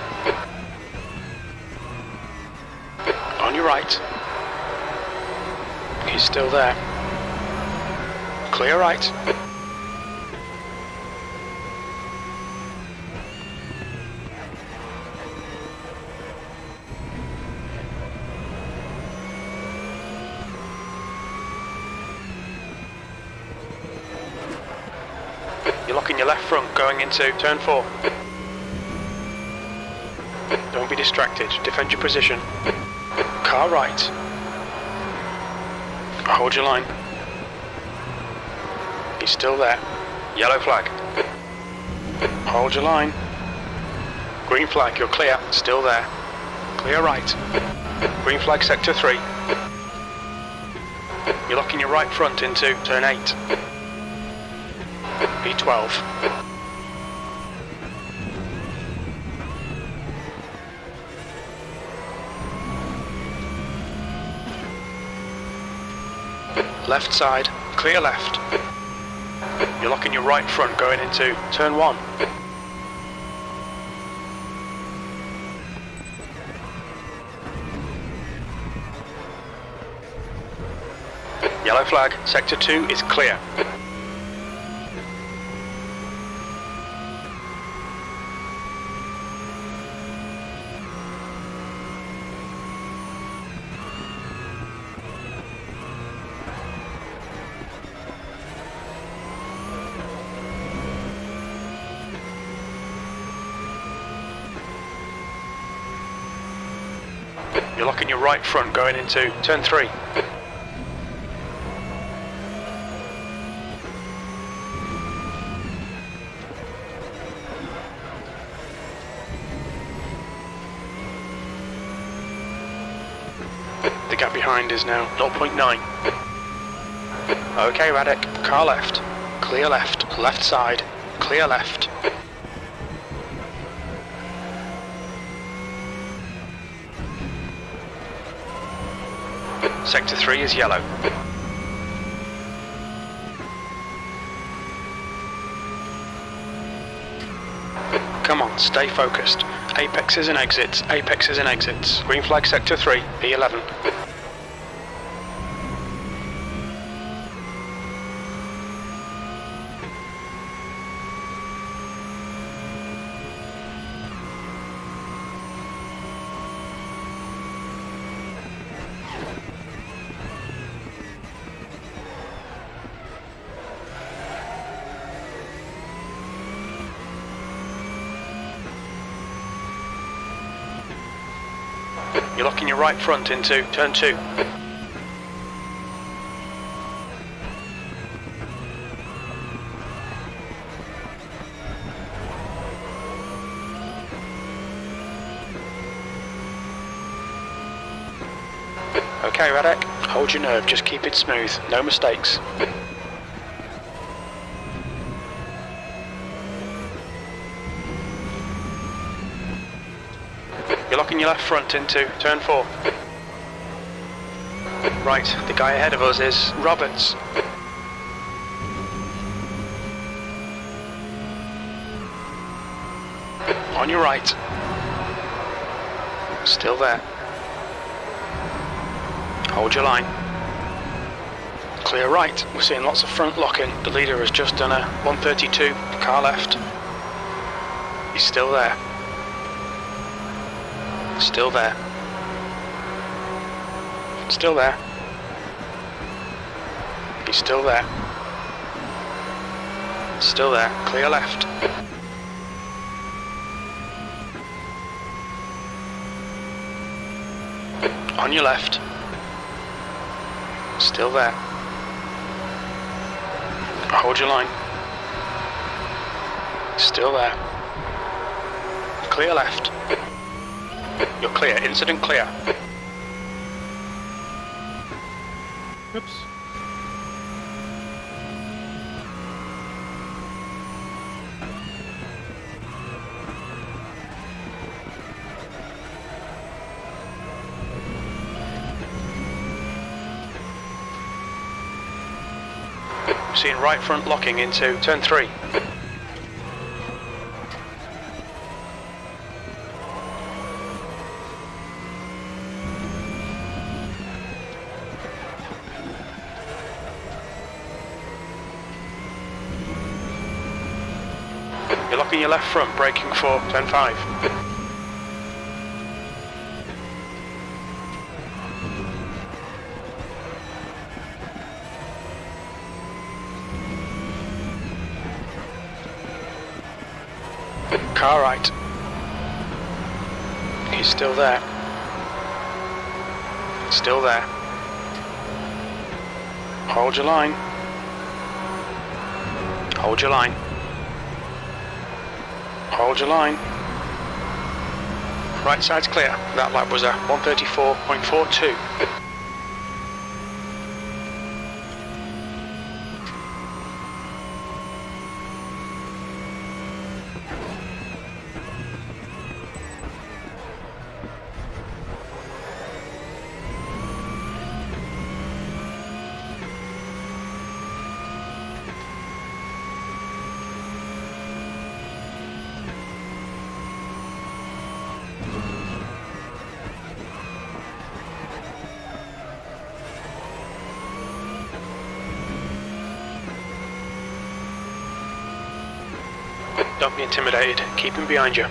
On your right. He's still there. Clear right. You're locking your left front going into turn 4. Don't be distracted. Defend your position. Car right. Hold your line. He's still there. Yellow flag. Hold your line. Green flag, you're clear. Still there. Clear right. Green flag sector 3. You're locking your right front into turn 8. P12. Left side, clear left. You're locking your right front going into turn 1. Yellow flag, sector 2 is clear. You're locking your right front going into turn 3. The gap behind is now 0.9. Okay, Radek, car left. Clear left. Left side. Clear left. Sector 3 is yellow. Come on, stay focused. Apexes and exits, apexes and exits. Green flag sector 3, P11. You're locking your right front into turn 2. Okay, Radek, hold your nerve, just keep it smooth, no mistakes. You're locking your left front into turn 4. Right, the guy ahead of us is Roberts. On your right. Still there. Hold your line. Clear right. We're seeing lots of front locking. The leader has just done a 132, car left. He's still there. Still there. Still there. He's still there. Still there. Clear left. On your left. Still there. Hold your line. Still there. Clear left. You're clear. Incident clear. Oops. Seeing right front locking into turn 3. You're locking your left front, braking for turn 5. Car right. He's He's still there. Still there. Hold your line. Hold your line. Hold your line. Right side's clear. That lap was a 134.42. Don't be intimidated. Keep him behind you.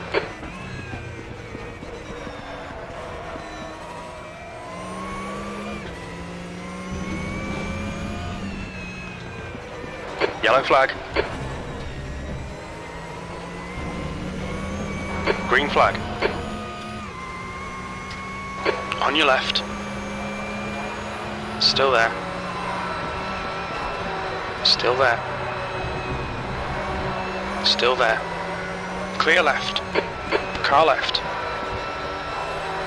Yellow flag. Green flag. On your left. Still there. Still there. Still there. Clear left. Car left.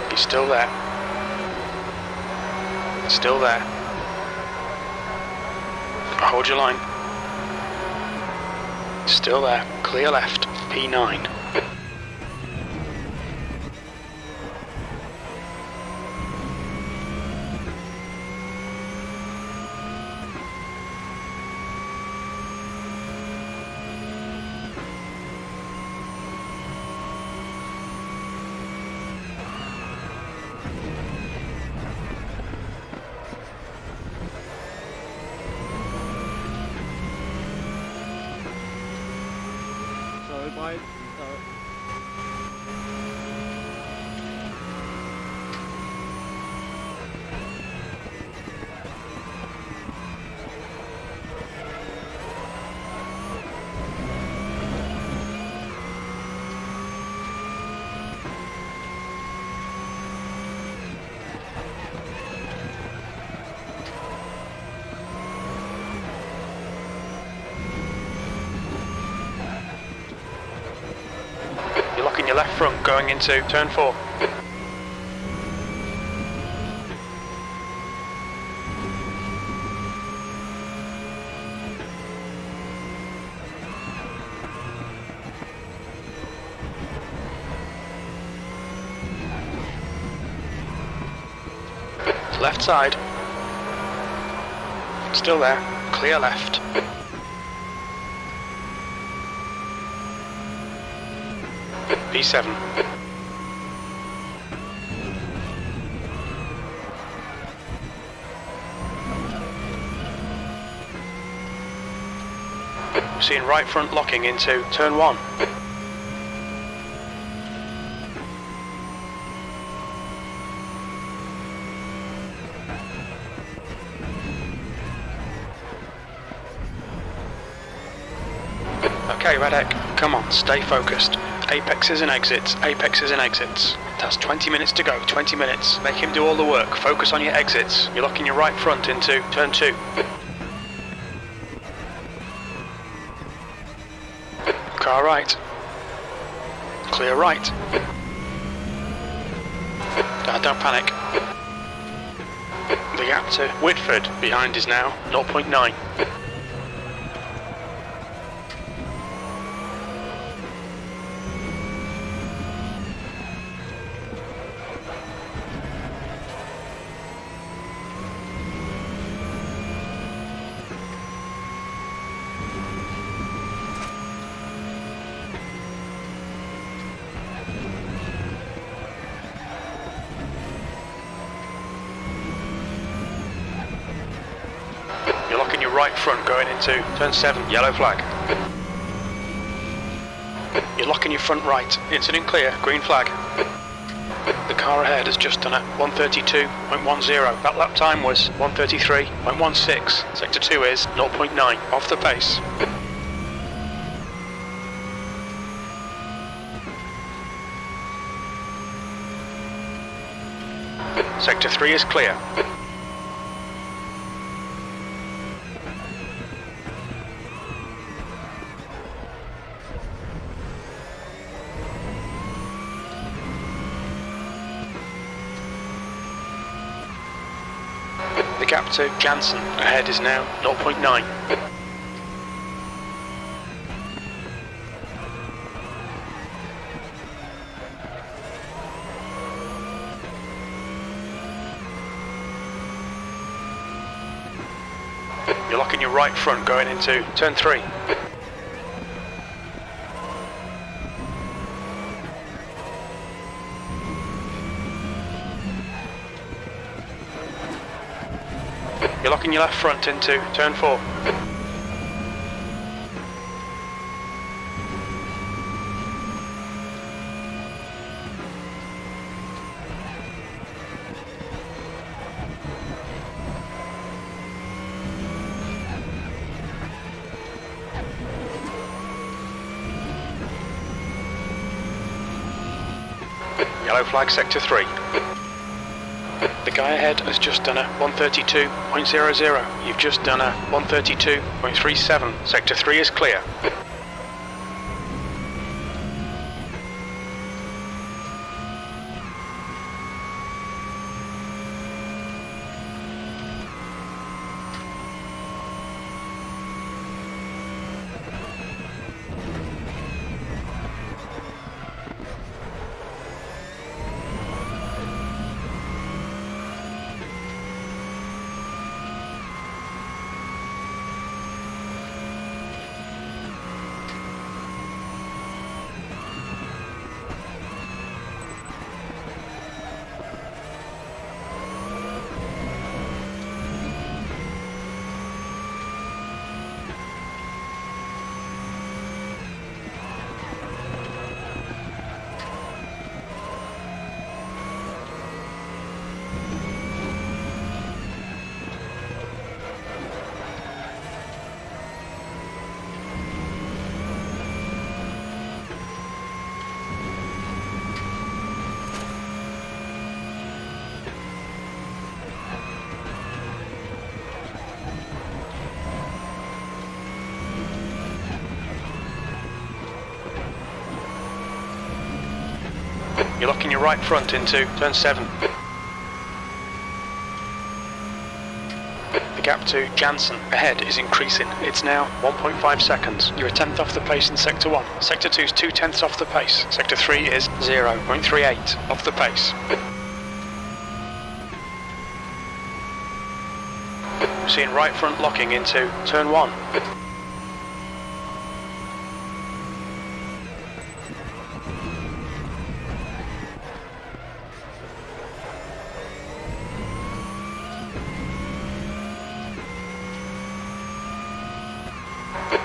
He's still there. Still there. Hold your line. Still there. Clear left. P9. Sorry, bye. You're locking your left front going into turn 4. Left side. Still there. Clear left. P7. We're seeing right front locking into turn 1. Okay, Radek, come on, stay focused. Apexes and exits, apexes and exits. That's 20 minutes to go, 20 minutes. Make him do all the work, focus on your exits. You're locking your right front into turn 2. Car right. Clear right. Don't panic. The gap to Whitford behind is now 0.9. You're locking your right front going into turn 7, yellow flag. You're locking your front right, incident clear, green flag. The car ahead has just done a 132.10. That lap time was 133.16. Sector 2 is 0.9, off the pace. Sector 3 is clear. The gap to Janssen ahead is now 0.9. You're locking your right front going into turn 3. You're locking your left front into turn 4. Yellow flag sector 3. The guy ahead has just done a 132.00. You've just done a 132.37. Sector 3 is clear. You're locking your right front into turn 7. The gap to Janssen ahead is increasing. It's now 1.5 seconds. You're a tenth off the pace in Sector 1. Sector 2 is 2/10 off the pace. Sector 3 is 0.38 off the pace. We're seeing right front locking into turn 1.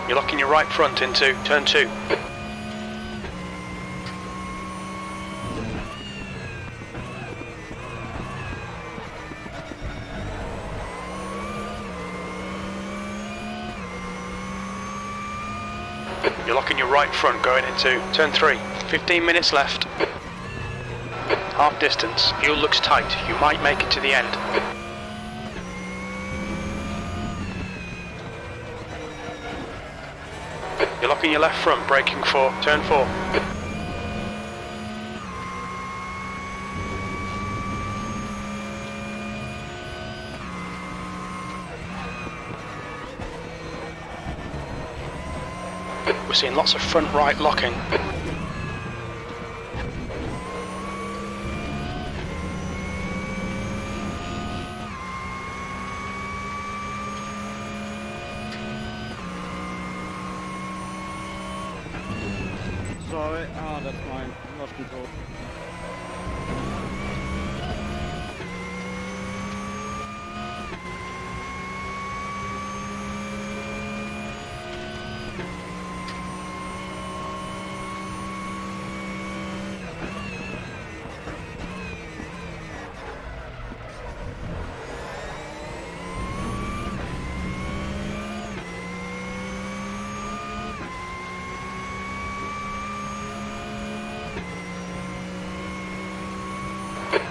You're locking your right front into turn 2. You're locking your right front going into turn 3. 15 minutes left. Half distance. Fuel looks tight. You might make it to the end. You're locking your left front, braking for turn 4. We're seeing lots of front right locking. Sorry, that's mine. Lost control.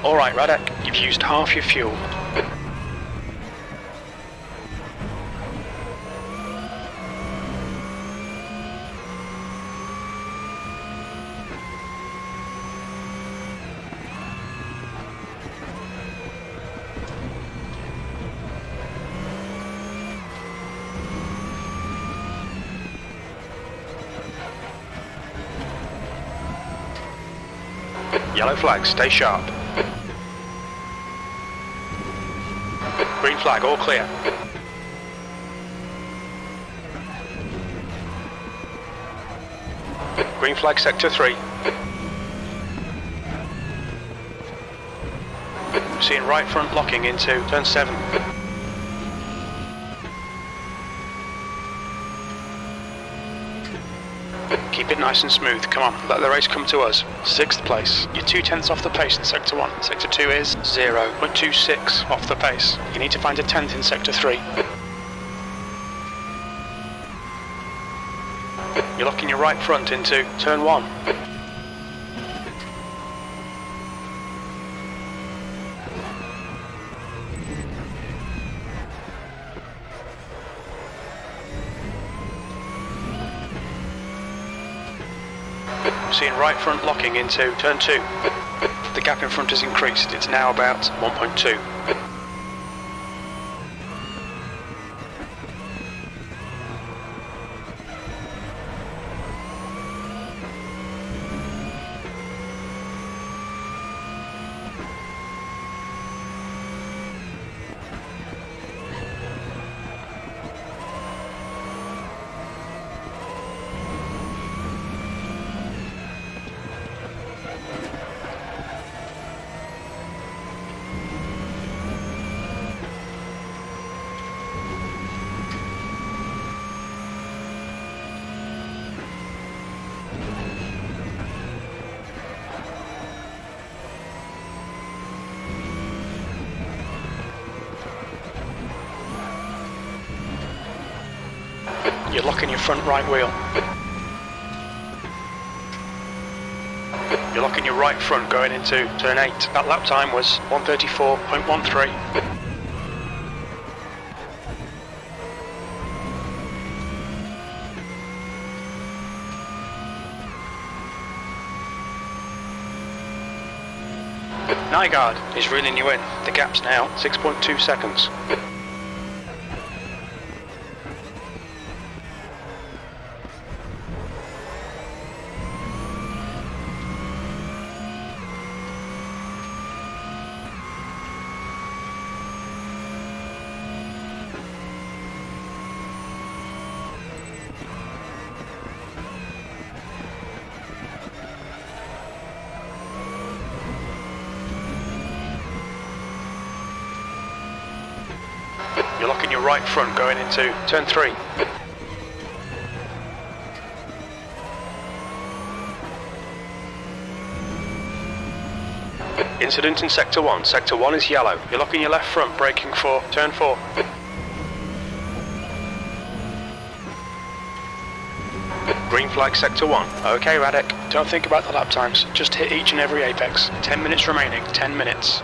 Alright, Radek, you've used half your fuel. Yellow flag, stay sharp. Green flag, all clear. Green flag, sector 3. Seeing right front locking into turn 7. Keep it nice and smooth, come on, let the race come to us. 6th place, you're 2/10 off the pace in sector 1. Sector 2 is 0.26 off the pace. You need to find a 10th in sector 3. You're locking your right front into turn 1. Seeing right front locking into turn 2. The gap in front has increased, it's now about 1.2. You're locking your front right wheel. You're locking your right front going into turn 8. That lap time was 1:34.13. Nygaard is reeling you in. The gap's now 6.2 seconds. You're locking your right front going into turn 3. Incident in sector 1. Sector 1 is yellow. You're locking your left front, braking for turn 4. Green flag sector 1. Okay, Radek, don't think about the lap times. Just hit each and every apex. 10 minutes remaining. 10 minutes.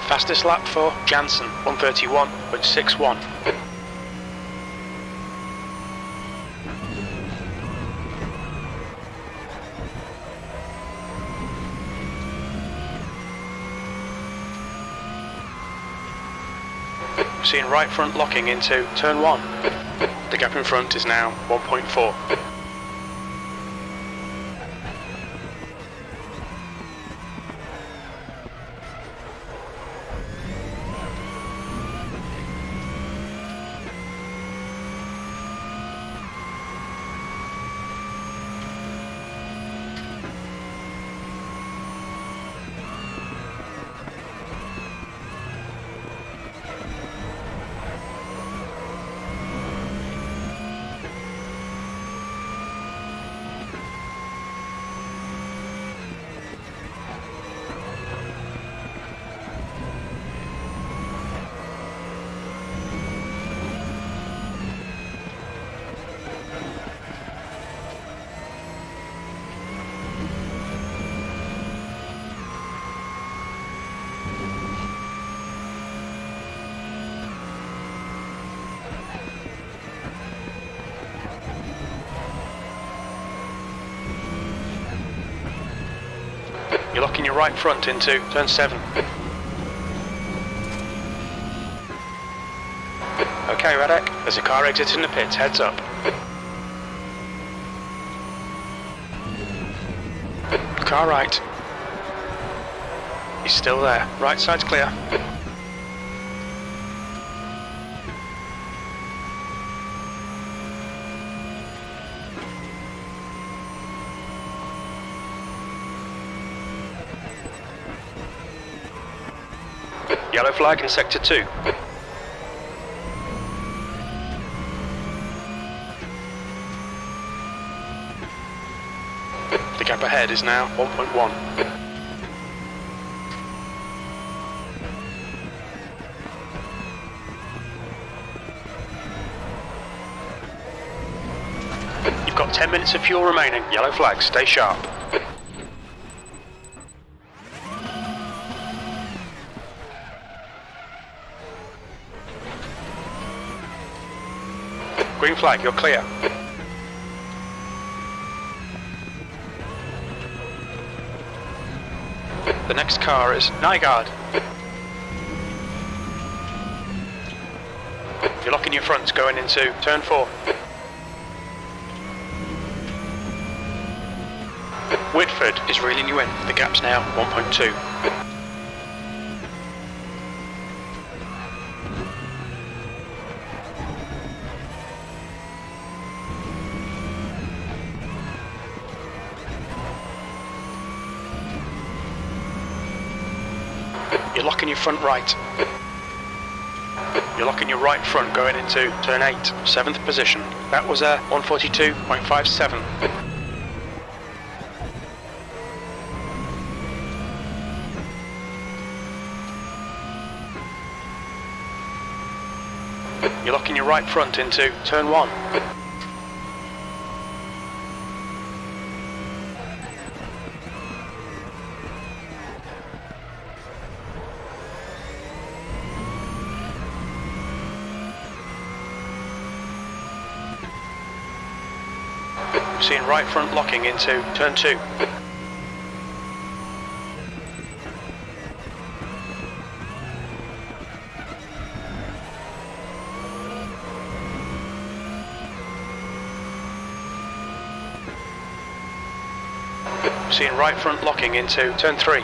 Fastest lap for Jansen, 1:31.61. Seeing right front locking into turn 1. The gap in front is now 1.4. You're locking your right front into turn 7. Okay, Radek, there's a car exiting the pits, heads up. Car right. He's still there. Right side's clear. Yellow flag in sector 2. The gap ahead is now 1.1. You've got 10 minutes of fuel remaining. Yellow flag, stay sharp. Green flag, you're clear. The next car is Nygaard. You're locking your fronts going into turn 4. Whitford is reeling you in. The gap's now 1.2. You're locking your front right. You're locking your right front going into turn 8, 7th position. That was a 142.57. You're locking your right front into turn 1. Seeing right front locking into turn 2. Seeing right front locking into turn 3.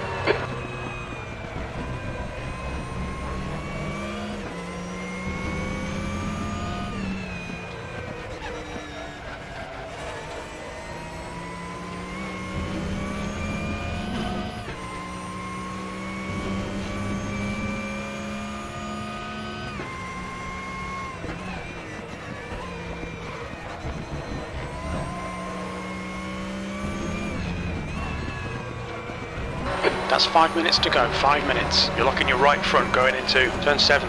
That's 5 minutes to go, 5 minutes. You're locking your right front going into turn 7.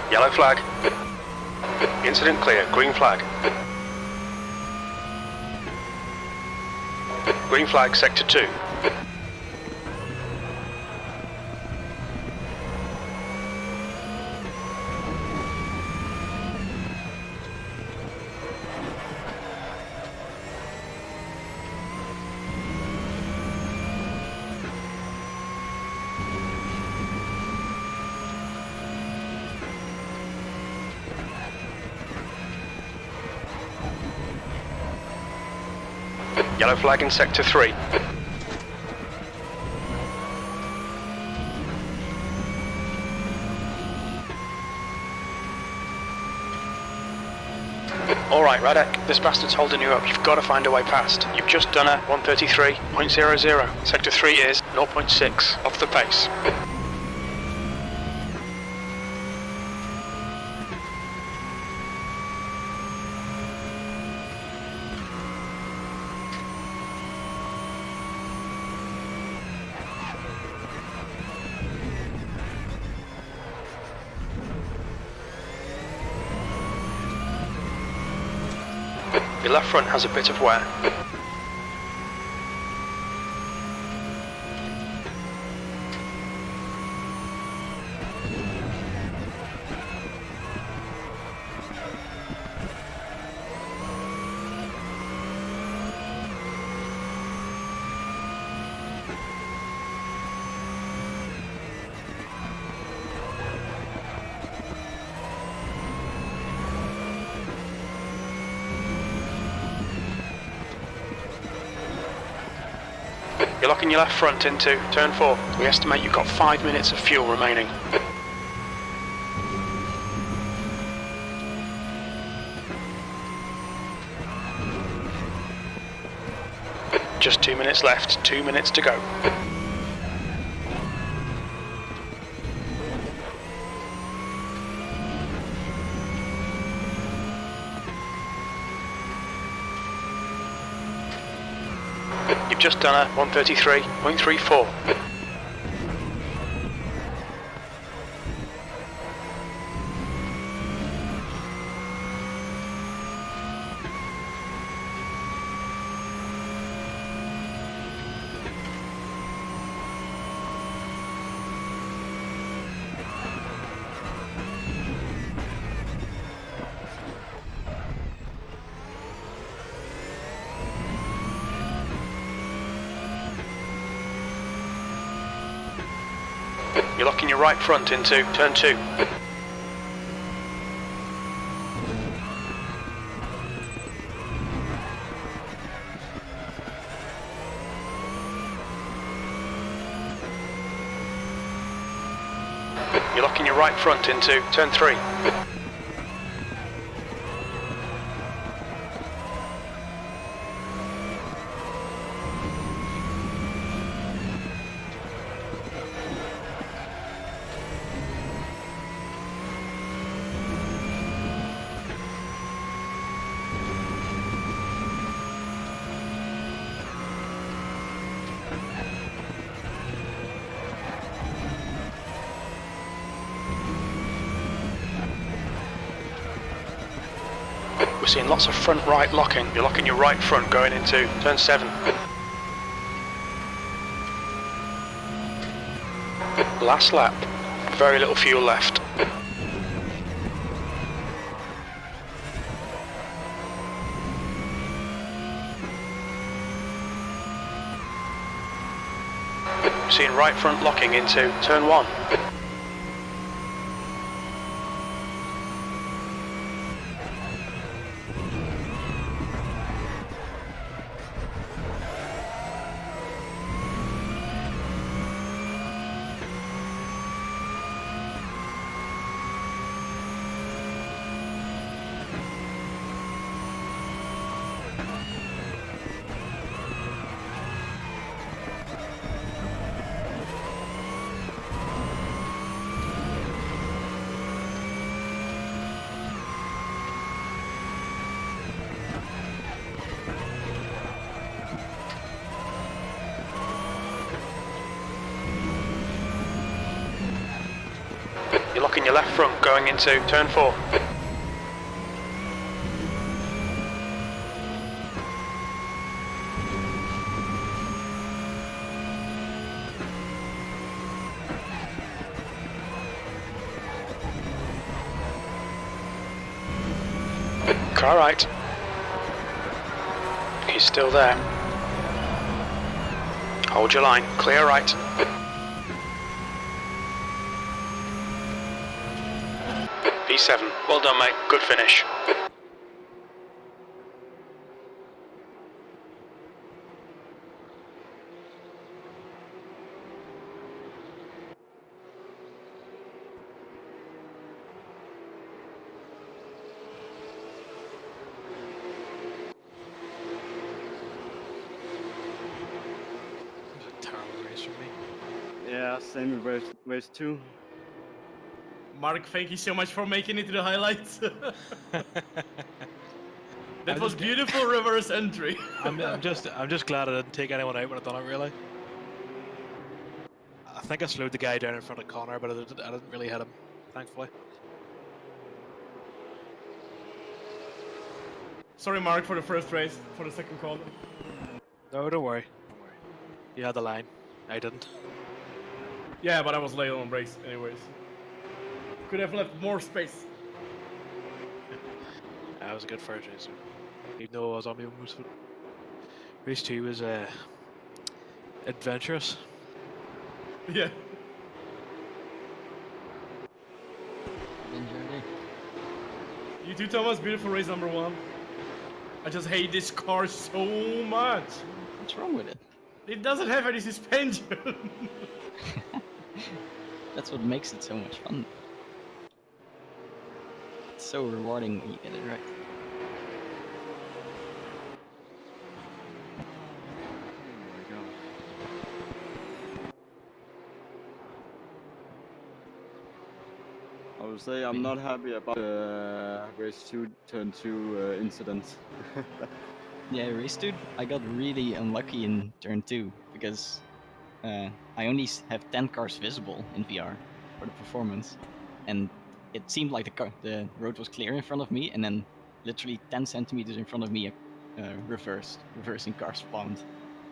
Yellow flag. Incident clear. Green flag. Green flag, sector 2. Yellow flag in sector 3. Alright, Radek, this bastard's holding you up. You've got to find a way past. You've just done a 133.00. Sector 3 is 0.6 off the pace. Your left front has a bit of wear. You're locking your left front into turn 4. We estimate you've got 5 minutes of fuel remaining. Just 2 minutes left, 2 minutes to go. You've just done a 133.34. You're locking your right front into turn 2. You're locking your right front into turn 3. We're seeing lots of front right locking. You're locking your right front going into turn 7. Last lap. Very little fuel left. We're seeing right front locking into turn 1. You're locking your left front going into turn 4. Car right. He's still there. Hold your line. Clear right. P7. Well done, mate. Good finish. Yeah, same in race 2. Mark, thank you so much for making it to the highlights. That was beautiful reverse entry. I'm just glad I didn't take anyone out when I done it. Really, I think I slowed the guy down in front of Connor, but I didn't really hit him, thankfully. Sorry, Mark, for the first race, for the second call. No, don't worry. Don't worry. You had the line. I didn't. Yeah, but I was late on brakes anyways. Could have left more space. That was a good first race. Even though I was on my own most of it. Race 2 was adventurous. Yeah. You too, Thomas. Beautiful race number 1. I just hate this car so much. What's wrong with it? It doesn't have any suspension. That's what makes it so much fun. It's so rewarding when you get it right. I would say I'm not happy about the race 2 turn 2 incident. Yeah, race 2, I got really unlucky in turn 2 because I only have 10 cars visible in VR for the performance, and it seemed like the road was clear in front of me, and then literally 10 centimeters in front of me, reversing car spawned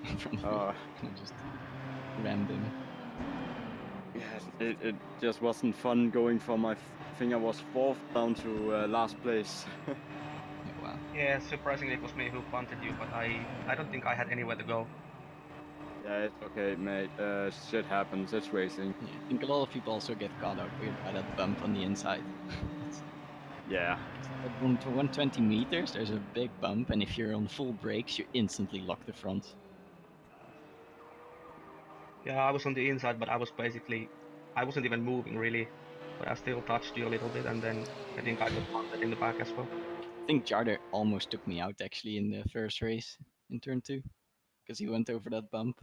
in front of me. Just rammed in. Yeah, it just wasn't fun going from I think I was 4th down to last place. Yeah, wow. Yeah, surprisingly it was me who punted you, but I don't think I had anywhere to go. Yeah, it's okay, mate. Shit happens. It's racing. Yeah, I think a lot of people also get caught up weird by that bump on the inside. Yeah. At 120 meters, there's a big bump, and if you're on full brakes, you instantly lock the front. Yeah, I was on the inside, but I wasn't even moving really, but I still touched you a little bit, and then I think I got punted in the back as well. I think Jarder almost took me out actually in the first race in turn 2, because he went over that bump.